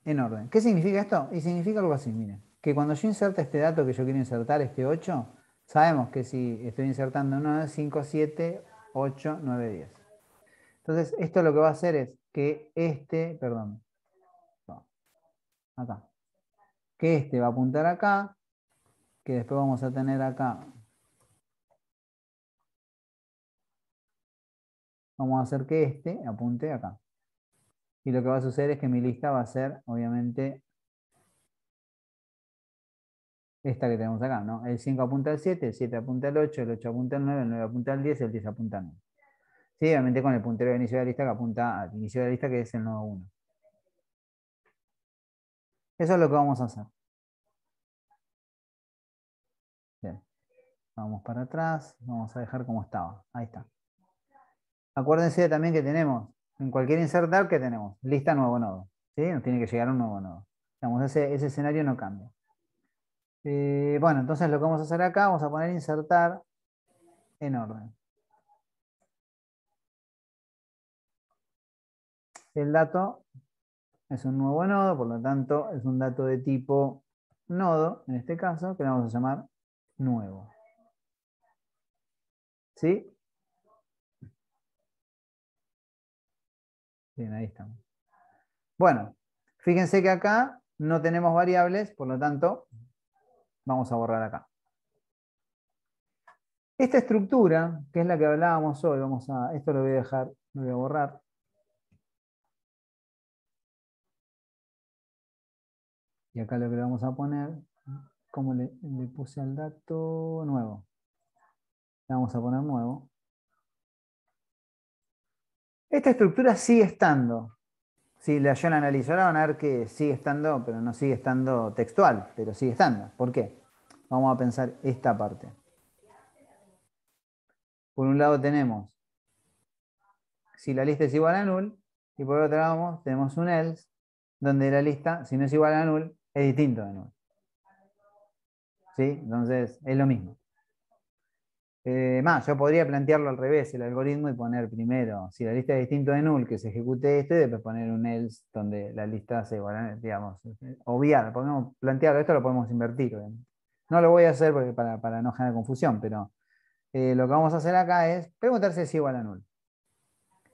en orden. ¿Qué significa esto? Y significa algo así, miren, que cuando yo inserte este dato que yo quiero insertar, este 8, sabemos que si estoy insertando 9, 5, 7, 8, 9, 10. Entonces, esto lo que va a hacer es que perdón, no, acá, que este va a apuntar acá, que después vamos a tener acá, vamos a hacer que este apunte acá. Y lo que va a suceder es que mi lista va a ser, obviamente, esta que tenemos acá, ¿no? El 5 apunta al 7, el 7 apunta al 8, el 8 apunta al 9, el 9 apunta al 10, el 10 apunta al 9. Sí, obviamente con el puntero de inicio de la lista que apunta al inicio de la lista, que es el nodo 1. Eso es lo que vamos a hacer. Bien. Vamos para atrás, vamos a dejar como estaba. Ahí está. Acuérdense también que tenemos, en cualquier insertar, que tenemos lista nuevo nodo. ¿Sí? Nos tiene que llegar un nuevo nodo. Digamos, ese escenario no cambia. Bueno, entonces lo que vamos a hacer acá, vamos a poner insertar en orden. El dato es un nuevo nodo, por lo tanto es un dato de tipo nodo, en este caso, que le vamos a llamar nuevo. ¿Sí? Bien, ahí estamos. Bueno, fíjense que acá no tenemos variables, por lo tanto, vamos a borrar acá. Esta estructura, que es la que hablábamos hoy, esto lo voy a dejar, lo voy a borrar. Y acá lo que le vamos a poner, como le puse al dato nuevo. Le vamos a poner nuevo. Esta estructura sigue estando. Si yo la analizo ahora, van a ver que sigue estando, pero no sigue estando textual, pero sigue estando. ¿Por qué? Vamos a pensar esta parte. Por un lado tenemos si la lista es igual a null, y por otro lado tenemos un else, donde la lista, si no es igual a null, es distinto de null. ¿Sí? Entonces, es lo mismo. Yo podría plantearlo al revés, el algoritmo, y poner primero, si la lista es distinto de null, que se ejecute esto, y después poner un else donde la lista se igual, digamos, obviar, podemos plantearlo, esto lo podemos invertir, obviamente. No lo voy a hacer para no generar confusión, pero lo que vamos a hacer acá es preguntar si es igual a null.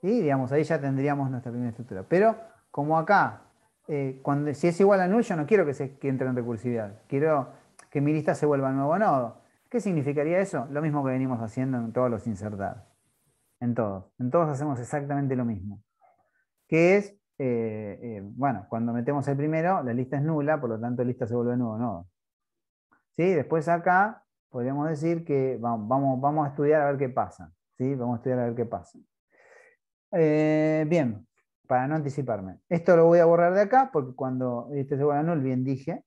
Y digamos, ahí ya tendríamos nuestra primera estructura. Pero como acá, si es igual a null, yo no quiero que entre en recursividad. Quiero que mi lista se vuelva nuevo nodo. ¿Qué significaría eso? Lo mismo que venimos haciendo en todos los insertados. En todos. En todos hacemos exactamente lo mismo. Que es, bueno, cuando metemos el primero, la lista es nula, por lo tanto la lista se vuelve nuevo nodo. ¿Sí? Después acá podríamos decir que vamos a estudiar a ver qué pasa. ¿Sí? Vamos a estudiar a ver qué pasa. Bien, para no anticiparme. Esto lo voy a borrar de acá porque cuando este se vuelve a null, bien dije,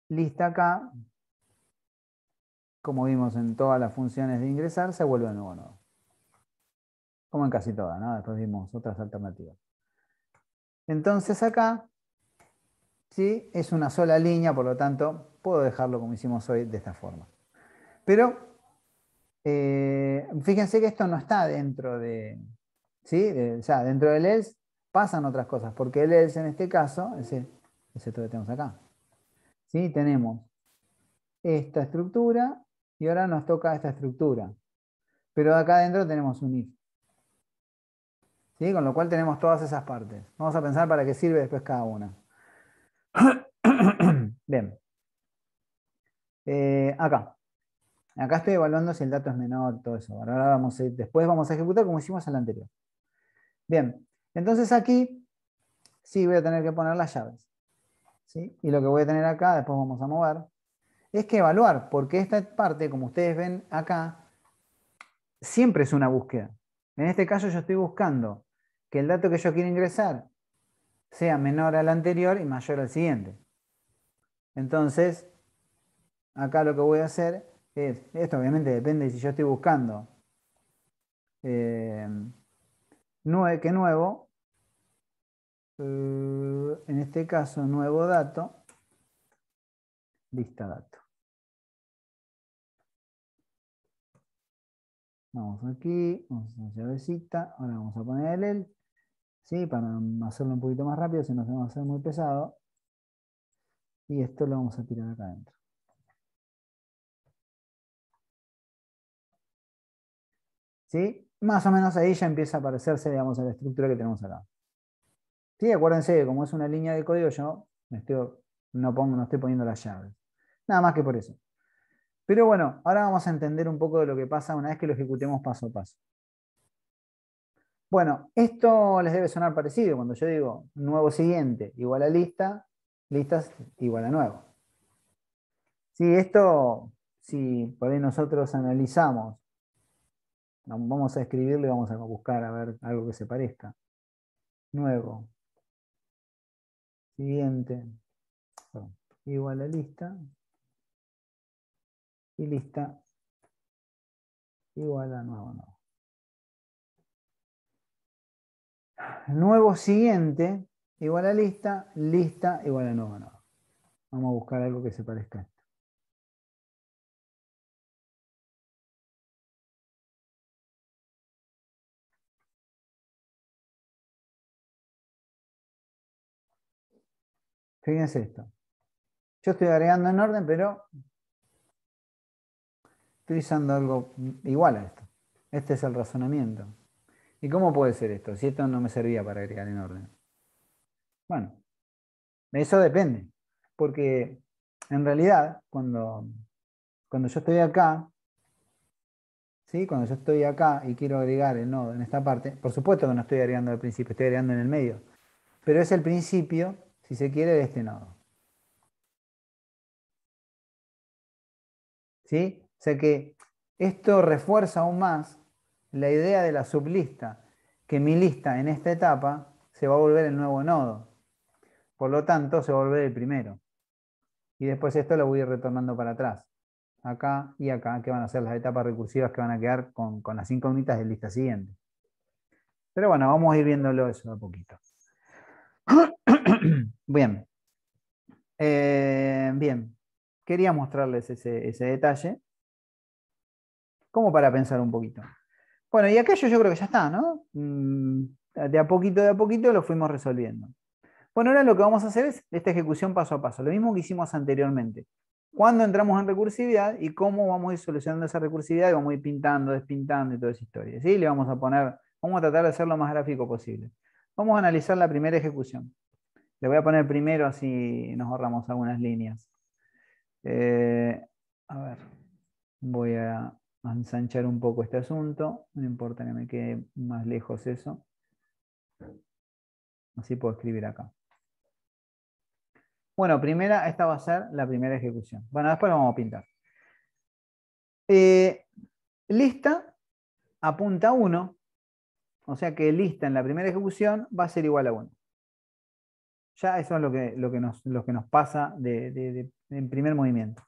lista acá, como vimos en todas las funciones de ingresar, se vuelve a nuevo nodo. Como en casi todas, ¿no? Después vimos otras alternativas. Entonces acá, ¿sí? Es una sola línea, por lo tanto, puedo dejarlo como hicimos hoy de esta forma. Pero, fíjense que esto no está dentro de, ¿sí? O sea, dentro del else pasan otras cosas, porque el else en este caso es esto que tenemos acá. ¿Sí? Tenemos esta estructura y ahora nos toca esta estructura. Pero acá adentro tenemos un if. ¿Sí? Con lo cual tenemos todas esas partes. Vamos a pensar para qué sirve después cada una. Bien. Acá. Acá estoy evaluando si el dato es menor, todo eso. Ahora después vamos a ejecutar como hicimos en la anterior. Bien. Entonces aquí sí voy a tener que poner las llaves. ¿Sí? Y lo que voy a tener acá, después vamos a mover, es que evaluar, porque esta parte, como ustedes ven acá, siempre es una búsqueda. En este caso yo estoy buscando que el dato que yo quiero ingresar sea menor al anterior y mayor al siguiente. Entonces, acá lo que voy a hacer es, esto obviamente depende de si yo estoy buscando que nuevo, en este caso nuevo dato, lista dato. Vamos aquí, vamos a hacer llavecita, ahora vamos a poner el ¿sí? Para hacerlo un poquito más rápido, si no se va a hacer muy pesado. Y esto lo vamos a tirar acá adentro. ¿Sí? Más o menos ahí ya empieza a parecerse, digamos, a la estructura que tenemos acá. ¿Sí? Acuérdense que como es una línea de código, yo no estoy poniendo las llaves. Nada más que por eso. Pero bueno, ahora vamos a entender un poco de lo que pasa una vez que lo ejecutemos paso a paso. Bueno, esto les debe sonar parecido cuando yo digo nuevo siguiente igual a lista, listas igual a nuevo. Sí, esto, si por ahí nosotros analizamos, vamos a escribirlo y vamos a buscar a ver algo que se parezca. Nuevo, siguiente, perdón, igual a lista, y lista igual a nuevo, nuevo. Nuevo siguiente igual a lista, lista igual a nuevo, nuevo. Vamos a buscar algo que se parezca a esto. Fíjense esto. Yo estoy agregando en orden, pero estoy usando algo igual a esto. Este es el razonamiento. ¿Y cómo puede ser esto? Si esto no me servía para agregar en orden. Bueno, eso depende. Porque en realidad, cuando yo estoy acá, ¿sí? Cuando yo estoy acá y quiero agregar el nodo en esta parte, por supuesto que no estoy agregando al principio, estoy agregando en el medio. Pero es el principio, si se quiere, de este nodo. ¿Sí? O sea que esto refuerza aún más la idea de la sublista, que mi lista en esta etapa se va a volver el nuevo nodo. Por lo tanto, se va a volver el primero. Y después esto lo voy a ir retornando para atrás. Acá y acá, que van a ser las etapas recursivas que van a quedar con las incógnitas de lista siguiente. Pero bueno, vamos a ir viéndolo eso a poquito. Bien. Bien. Quería mostrarles ese detalle, como para pensar un poquito. Bueno, y aquello yo creo que ya está, ¿no? De a poquito lo fuimos resolviendo. Bueno, ahora lo que vamos a hacer es esta ejecución paso a paso, lo mismo que hicimos anteriormente. Cuando entramos en recursividad y cómo vamos a ir solucionando esa recursividad y vamos a ir pintando, despintando y toda esa historia. ¿Sí? Le vamos a poner, vamos a tratar de hacer lo más gráfico posible. Vamos a analizar la primera ejecución. Le voy a poner primero así nos ahorramos algunas líneas. A ver, voy a ensanchar un poco este asunto. No importa que me quede más lejos eso. Así puedo escribir acá. Bueno, esta va a ser la primera ejecución. Bueno, después lo vamos a pintar. Lista apunta a 1, o sea que lista en la primera ejecución va a ser igual a 1. Ya eso es lo que nos pasa en primer movimiento.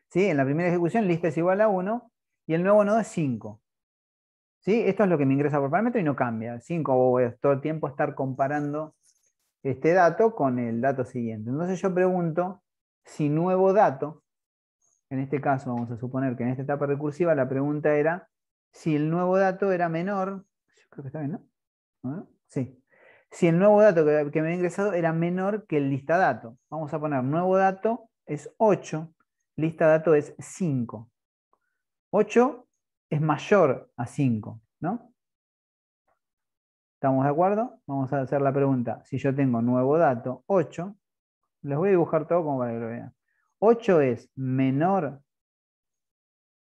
¿Sí? En la primera ejecución lista es igual a 1 y el nuevo nodo es 5. ¿Sí? Esto es lo que me ingresa por parámetro y no cambia. 5 voy a todo el tiempo estar comparando este dato con el dato siguiente. Entonces yo pregunto si nuevo dato, en este caso vamos a suponer que en esta etapa recursiva la pregunta era si el nuevo dato era menor, yo creo que está bien, ¿no? ¿No? Sí. Si el nuevo dato que me había ingresado era menor que el lista dato. Vamos a poner nuevo dato es 8, lista dato es 5. 8 es mayor a 5, ¿no? ¿Estamos de acuerdo? Vamos a hacer la pregunta. Si yo tengo nuevo dato 8, les voy a dibujar todo como para que lo vean. 8 es menor,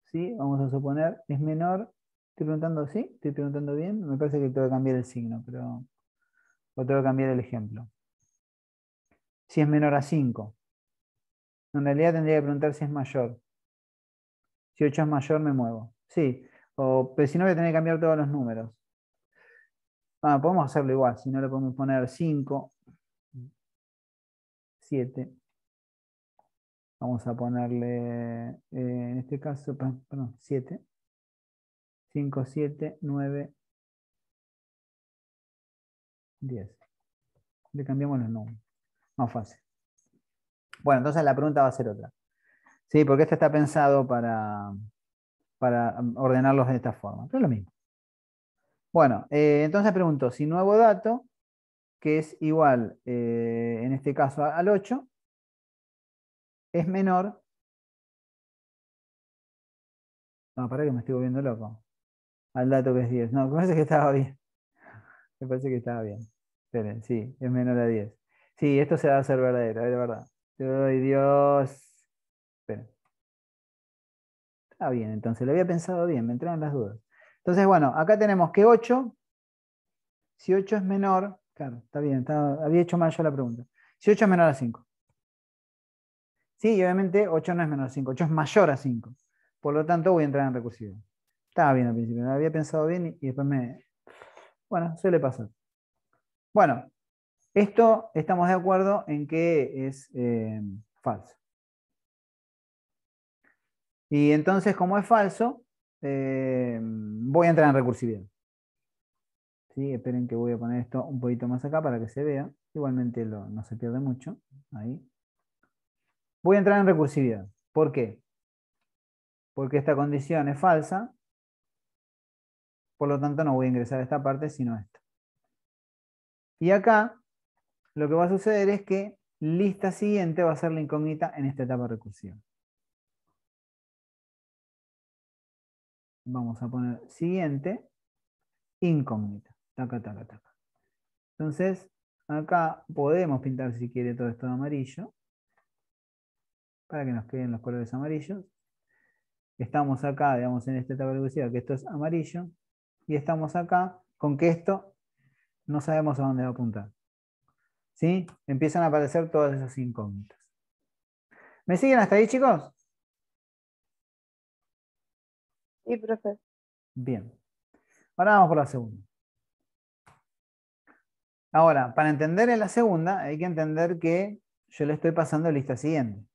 ¿sí? Vamos a suponer, es menor. Estoy preguntando, ¿sí? Estoy preguntando bien. Me parece que tengo que cambiar el signo, pero o tengo que cambiar el ejemplo. Si es menor a 5. En realidad tendría que preguntar si es mayor. Si 8 es mayor, me muevo. Sí, pero si no voy a tener que cambiar todos los números. Podemos hacerlo igual. Si no, le podemos poner 5, 7. Vamos a ponerle, en este caso, perdón, 7. 5, 7, 9, 10. Le cambiamos los números. Más fácil. Bueno, entonces la pregunta va a ser otra. Sí, porque este está pensado para para ordenarlos de esta forma. Pero es lo mismo. Bueno, entonces pregunto si nuevo dato, que es igual, en este caso al 8, es menor. No, para que me estoy volviendo loco. Al dato que es 10. No, me parece que estaba bien. Me parece que estaba bien. Esperen, sí, es menor a 10. Sí, esto se va a hacer verdadero, es verdad. Ay, Dios. Esperen. Está bien, entonces lo había pensado bien, me entraron las dudas. Entonces, bueno, acá tenemos que 8, si 8 es menor, claro, está bien, había hecho mal yo la pregunta. Si 8 es menor a 5. Sí, y obviamente 8 no es menor a 5, 8 es mayor a 5. Por lo tanto, voy a entrar en recursivo. Estaba bien al principio, lo había pensado bien y después me... Bueno, suele pasar. Bueno, esto estamos de acuerdo en que es falso. Y entonces, como es falso, voy a entrar en recursividad. ¿Sí? Esperen que voy a poner esto un poquito más acá para que se vea. Igualmente no se pierde mucho. Ahí. Voy a entrar en recursividad. ¿Por qué? Porque esta condición es falsa. Por lo tanto, no voy a ingresar a esta parte, sino a esta. Y acá, lo que va a suceder es que lista siguiente va a ser la incógnita en esta etapa recursiva. Vamos a poner siguiente, incógnita. Taca, taca, taca. Entonces, acá podemos pintar, si quiere, todo esto de amarillo, para que nos queden los colores amarillos. Estamos acá, digamos, en esta etapa recursiva, que esto es amarillo, y estamos acá con que esto no sabemos a dónde va a apuntar. ¿Sí? Empiezan a aparecer todas esas incógnitas. ¿Me siguen hasta ahí, chicos? Sí, profe. Bien. Ahora vamos por la segunda. Ahora, para entender en la segunda, hay que entender que yo le estoy pasando lista siguiente.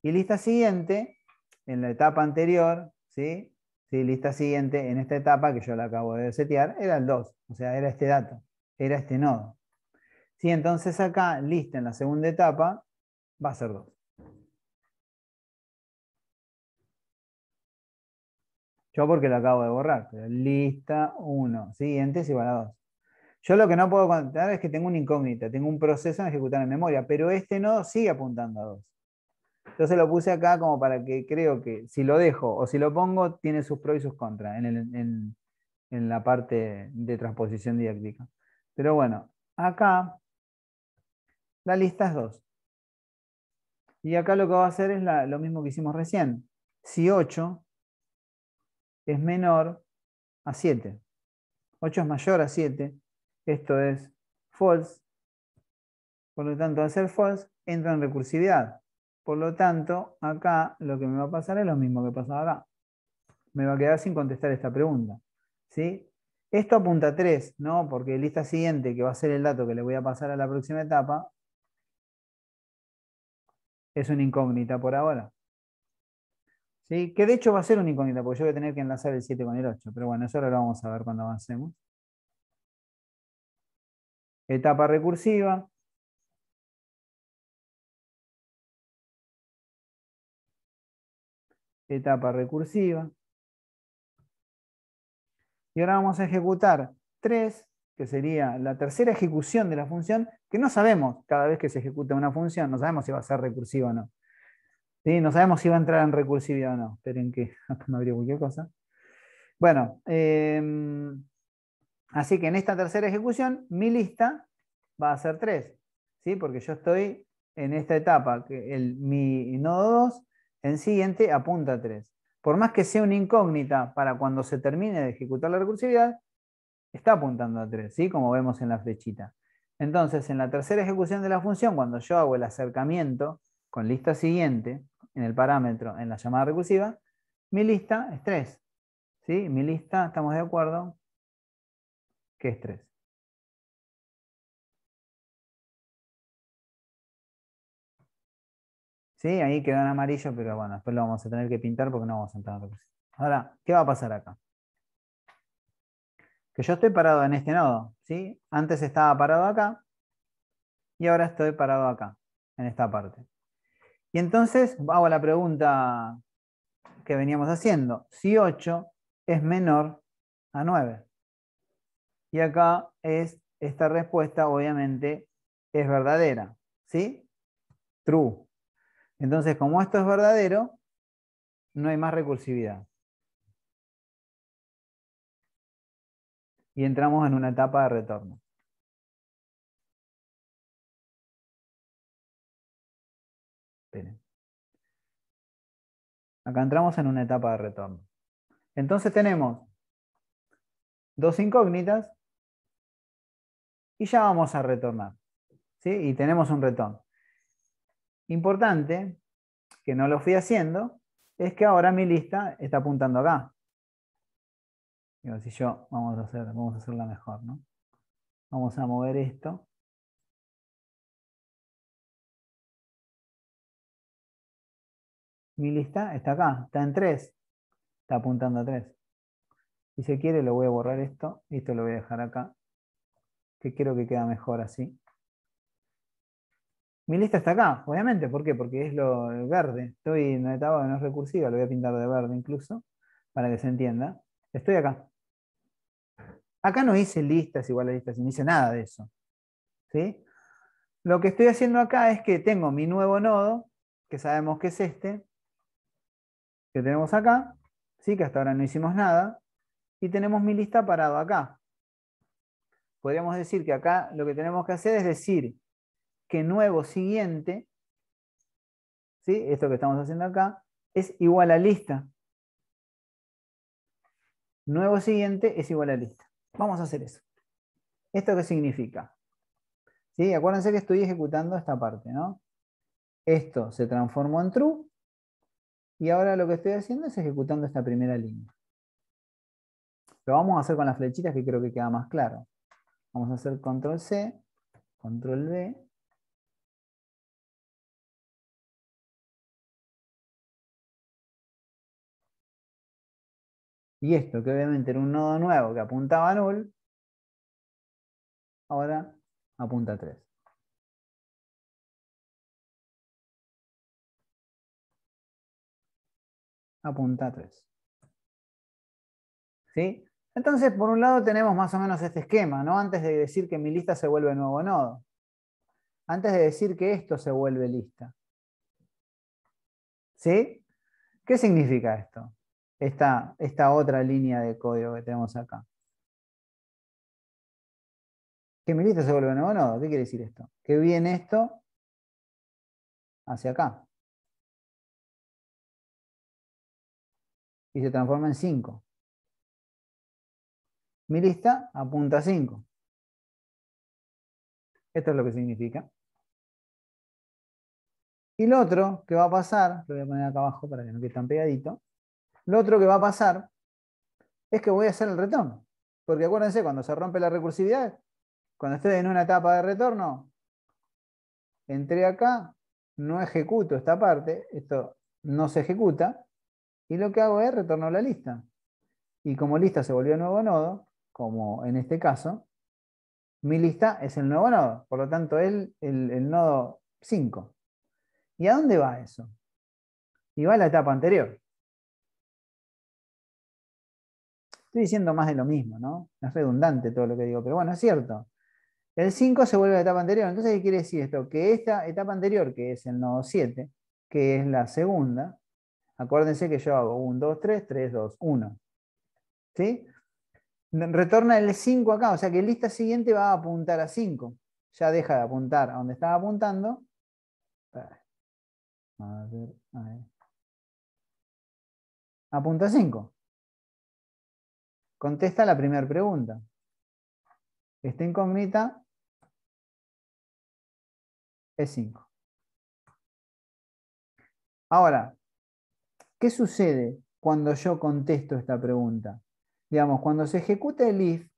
Y lista siguiente, en la etapa anterior, ¿sí? Sí, lista siguiente, en esta etapa que yo la acabo de setear, era el 2. O sea, era este dato, era este nodo. Sí, entonces acá, lista en la segunda etapa, va a ser 2. Yo porque lo acabo de borrar, pero lista 1, siguiente es igual a 2. Yo lo que no puedo contar es que tengo una incógnita, tengo un proceso en ejecutar en memoria, pero este nodo sigue apuntando a 2. Entonces lo puse acá como para que creo que si lo dejo o si lo pongo, tiene sus pros y sus contras en la parte de transposición didáctica. Pero bueno, acá la lista es 2. Y acá lo que va a hacer es lo mismo que hicimos recién. Si 8 es menor a 7. 8 es mayor a 7. Esto es false. Por lo tanto, al ser false, entra en recursividad. Por lo tanto, acá lo que me va a pasar es lo mismo que pasaba acá. Me va a quedar sin contestar esta pregunta. ¿Sí? Esto apunta a 3, ¿no? Porque lista siguiente, que va a ser el dato que le voy a pasar a la próxima etapa, es una incógnita por ahora. ¿Sí? Que de hecho va a ser una incógnita, porque yo voy a tener que enlazar el 7 con el 8. Pero bueno, eso ahora lo vamos a ver cuando avancemos. Etapa recursiva. Etapa recursiva. Y ahora vamos a ejecutar 3, que sería la tercera ejecución de la función, que no sabemos cada vez que se ejecuta una función, no sabemos si va a ser recursiva o no. ¿Sí? No sabemos si va a entrar en recursividad o no. Esperen que me abrió cualquier cosa. Bueno, así que en esta tercera ejecución, mi lista va a ser 3. ¿Sí? Porque yo estoy en esta etapa, que mi nodo 2, en siguiente apunta a 3. Por más que sea una incógnita para cuando se termine de ejecutar la recursividad, está apuntando a 3, ¿sí? Como vemos en la flechita. Entonces, en la tercera ejecución de la función, cuando yo hago el acercamiento con lista siguiente, en el parámetro, en la llamada recursiva, mi lista es 3. ¿Sí? Mi lista, estamos de acuerdo, que es 3. ¿Sí? Ahí quedó en amarillo, pero bueno, después lo vamos a tener que pintar porque no vamos a entrar en recursiva. Ahora, ¿qué va a pasar acá? Que yo estoy parado en este nodo, ¿sí? Antes estaba parado acá y ahora estoy parado acá, en esta parte. Y entonces hago la pregunta, que veníamos haciendo. Si 8 es menor a 9. Y acá esta respuesta obviamente es verdadera. ¿Sí? True. Entonces, como esto es verdadero, no hay más recursividad. Y entramos en una etapa de retorno. Esperen. Acá entramos en una etapa de retorno. Entonces tenemos dos incógnitas y ya vamos a retornar. ¿Sí? Y tenemos un retorno. Importante, que no lo fui haciendo, es que ahora mi lista está apuntando acá. Digo, si yo, vamos a hacerla mejor, ¿no? Vamos a mover esto. Mi lista está acá, está en 3. Está apuntando a 3. Si se quiere, lo voy a borrar esto y esto lo voy a dejar acá, que creo que queda mejor así. Mi lista está acá, obviamente. ¿Por qué? Porque es lo verde. Estoy en una etapa que no es recursiva, lo voy a pintar de verde incluso, para que se entienda. Estoy acá. Acá no hice listas igual a listas, no hice nada de eso. ¿Sí? Lo que estoy haciendo acá es que tengo mi nuevo nodo, que sabemos que es este, que tenemos acá, ¿sí? Que hasta ahora no hicimos nada, y tenemos mi lista parado acá. Podríamos decir que acá lo que tenemos que hacer es decir que nuevo siguiente, ¿sí? Esto que estamos haciendo acá, es igual a lista. Nuevo siguiente es igual a lista. Vamos a hacer eso. ¿Esto qué significa? ¿Sí? Acuérdense que estoy ejecutando esta parte, ¿no? Esto se transformó en true y ahora lo que estoy haciendo es ejecutando esta primera línea. Lo vamos a hacer con las flechitas que creo que queda más claro. Vamos a hacer control C, control V. Y esto, que obviamente era un nodo nuevo que apuntaba a null, ahora apunta a 3. Apunta a 3. ¿Sí? Entonces, por un lado tenemos más o menos este esquema, ¿no? Antes de decir que mi lista se vuelve nuevo nodo. Antes de decir que esto se vuelve lista. ¿Sí? ¿Qué significa esto? Esta otra línea de código que tenemos acá. Que mi lista se vuelve nuevo nodo. ¿Qué quiere decir esto? Que viene esto hacia acá. Y se transforma en 5. Mi lista apunta a 5. Esto es lo que significa. Y lo otro que va a pasar, lo voy a poner acá abajo para que no quede tan pegadito. Lo otro que va a pasar es que voy a hacer el retorno. Porque acuérdense, cuando se rompe la recursividad, cuando estoy en una etapa de retorno, entré acá, no ejecuto esta parte, esto no se ejecuta, y lo que hago es retornar la lista. Y como lista se volvió nuevo nodo, como en este caso, mi lista es el nuevo nodo, por lo tanto es el nodo 5. ¿Y a dónde va eso? Y va a la etapa anterior. Estoy diciendo más de lo mismo, ¿no? Es redundante todo lo que digo, pero bueno, es cierto. El 5 se vuelve a la etapa anterior. Entonces, ¿qué quiere decir esto? Que esta etapa anterior, que es el nodo 7, que es la segunda, acuérdense que yo hago 1, 2, 3, 3, 2, 1. ¿Sí? Retorna el 5 acá, o sea que la lista siguiente va a apuntar a 5. Ya deja de apuntar a donde estaba apuntando. A ver. Apunta a 5. Contesta la primera pregunta. Esta incógnita es 5. Ahora, ¿qué sucede cuando yo contesto esta pregunta? Digamos, cuando se ejecuta el if,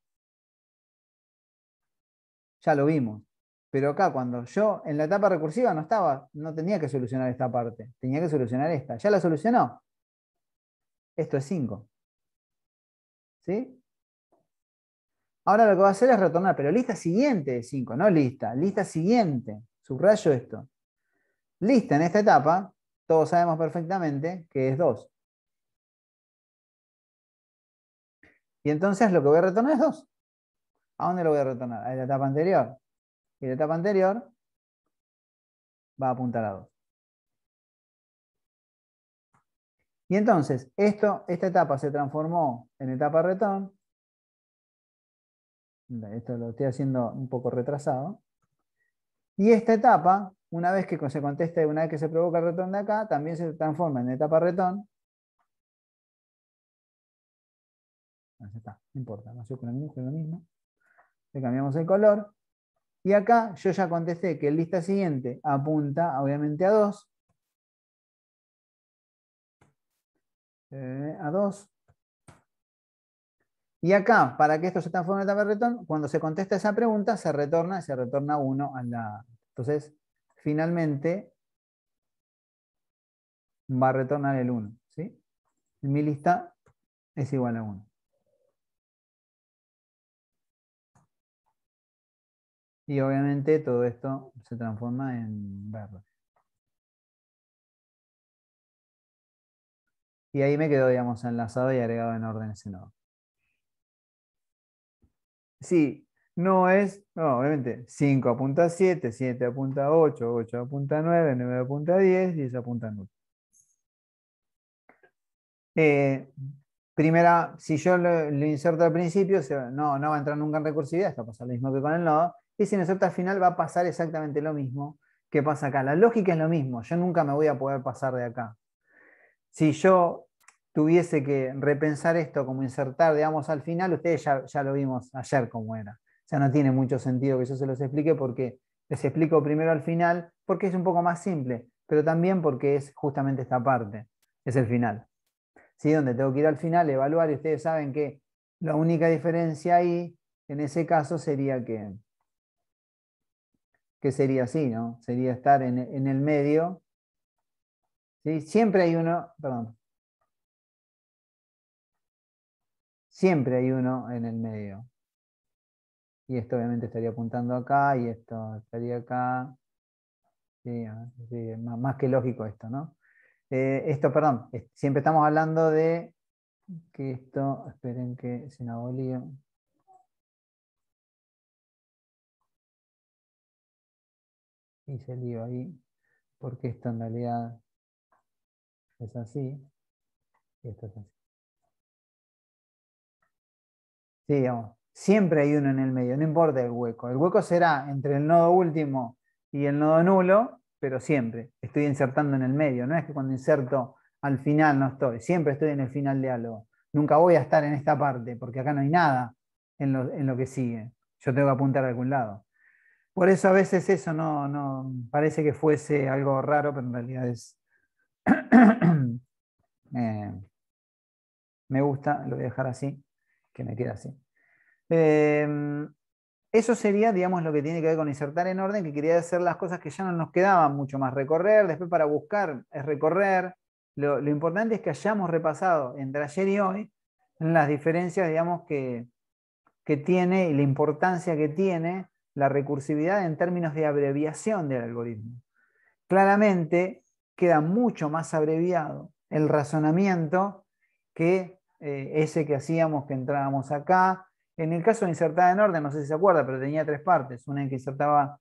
ya lo vimos. Pero acá, cuando yo en la etapa recursiva no tenía que solucionar esta parte, tenía que solucionar esta. Ya la solucionó. Esto es 5. ¿Sí? Ahora lo que va a hacer es retornar, pero lista siguiente de 5, no lista siguiente. Subrayo esto. Lista en esta etapa, todos sabemos perfectamente que es 2. Y entonces lo que voy a retornar es 2. ¿A dónde lo voy a retornar? A la etapa anterior. Y la etapa anterior va a apuntar a 2. Y entonces, esta etapa se transformó en etapa return. Esto lo estoy haciendo un poco retrasado. Y esta etapa, una vez que se conteste, una vez que se provoca el return de acá, también se transforma en etapa return. Ya está, no importa, no sé con lo mismo. Le cambiamos el color. Y acá yo ya contesté que el lista siguiente apunta obviamente a 2. A 2. Y acá, para que esto se transforme en etapa return, cuando se contesta esa pregunta, se retorna 1 a la. Entonces, finalmente va a retornar el 1. ¿Sí? Mi lista es igual a 1. Y obviamente todo esto se transforma en verde. Y ahí me quedó, digamos, enlazado y agregado en orden ese nodo. Sí, obviamente, 5 apunta a 7, 7 apunta a 8, 8 apunta a 9, 9 apunta a 10, 10 apunta a 9. Primera, si yo lo inserto al principio, no va a entrar nunca en recursividad, esto pasa lo mismo que con el nodo, y si lo inserto al final va a pasar exactamente lo mismo que pasa acá. La lógica es lo mismo, yo nunca me voy a poder pasar de acá. Si yo tuviese que repensar esto como insertar, digamos, al final, ustedes ya lo vimos ayer cómo era. O sea, no tiene mucho sentido que yo se los explique porque les explico primero al final, porque es un poco más simple, pero también porque es justamente esta parte, es el final. ¿Sí? Donde tengo que ir al final, evaluar, y ustedes saben que la única diferencia ahí, en ese caso, sería que sería así, ¿no? Sería estar en el medio. ¿Sí? Siempre hay uno, perdón. Siempre hay uno en el medio. Y esto obviamente estaría apuntando acá y esto estaría acá. Sí, sí, más que lógico esto, ¿no? Esto, perdón, siempre estamos hablando de que esto, esperen que se me abolía. Hice lío ahí, porque esto en realidad es así y esto es así. Sí, digamos, siempre hay uno en el medio, no importa el hueco. El hueco será entre el nodo último y el nodo nulo, pero siempre estoy insertando en el medio. No es que cuando inserto al final no estoy, siempre estoy en el final de algo. Nunca voy a estar en esta parte, porque acá no hay nada en lo que sigue. Yo tengo que apuntar a algún lado. Por eso a veces eso no parece que fuese algo raro, pero en realidad es. Me gusta, lo voy a dejar así, que me queda así. Eso sería, digamos, lo que tiene que ver con insertar en orden, que quería hacer las cosas que ya no nos quedaban mucho más recorrer. Después para buscar es recorrer. Lo importante es que hayamos repasado entre ayer y hoy las diferencias, digamos, que tiene y la importancia que tiene la recursividad en términos de abreviación del algoritmo. Claramente queda mucho más abreviado el razonamiento que ese que hacíamos, que entrábamos acá. En el caso de insertada en orden, no sé si se acuerda, pero tenía 3 partes. Una en que insertaba,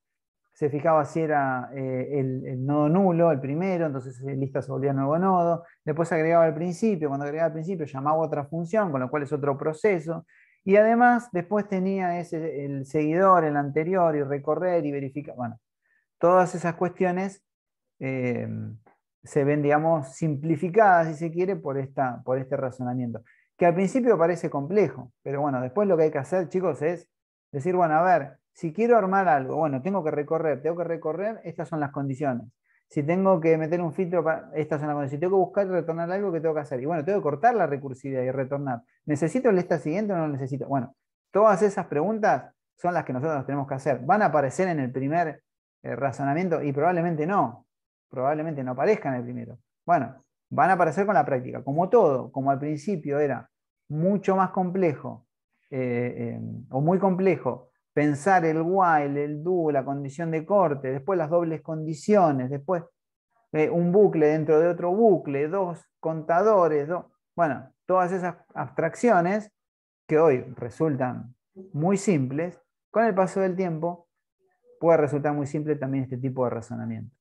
se fijaba si era el nodo nulo, el primero, entonces lista se volvía nuevo nodo. Después agregaba al principio, cuando agregaba al principio llamaba otra función, con lo cual es otro proceso. Y además después tenía el seguidor, el anterior, y recorrer y verificar. Bueno, todas esas cuestiones se ven, digamos, simplificadas, si se quiere, por este razonamiento. Que al principio parece complejo, pero bueno, después lo que hay que hacer, chicos, es decir, bueno, a ver, si quiero armar algo, bueno, tengo que recorrer, estas son las condiciones. Si tengo que meter un filtro, estas son las condiciones. Si tengo que buscar y retornar algo, ¿qué tengo que hacer? Y bueno, tengo que cortar la recursividad y retornar. ¿Necesito el lista siguiente o no lo necesito? Bueno, todas esas preguntas son las que nosotros tenemos que hacer. ¿Van a aparecer en el primer razonamiento? Y probablemente no aparezcan el primero. Bueno, van a aparecer con la práctica. Como todo, como al principio era mucho más complejo o muy complejo pensar el while, el do, la condición de corte, después las dobles condiciones, después un bucle dentro de otro bucle, 2 contadores, bueno, todas esas abstracciones que hoy resultan muy simples, con el paso del tiempo puede resultar muy simple también este tipo de razonamiento.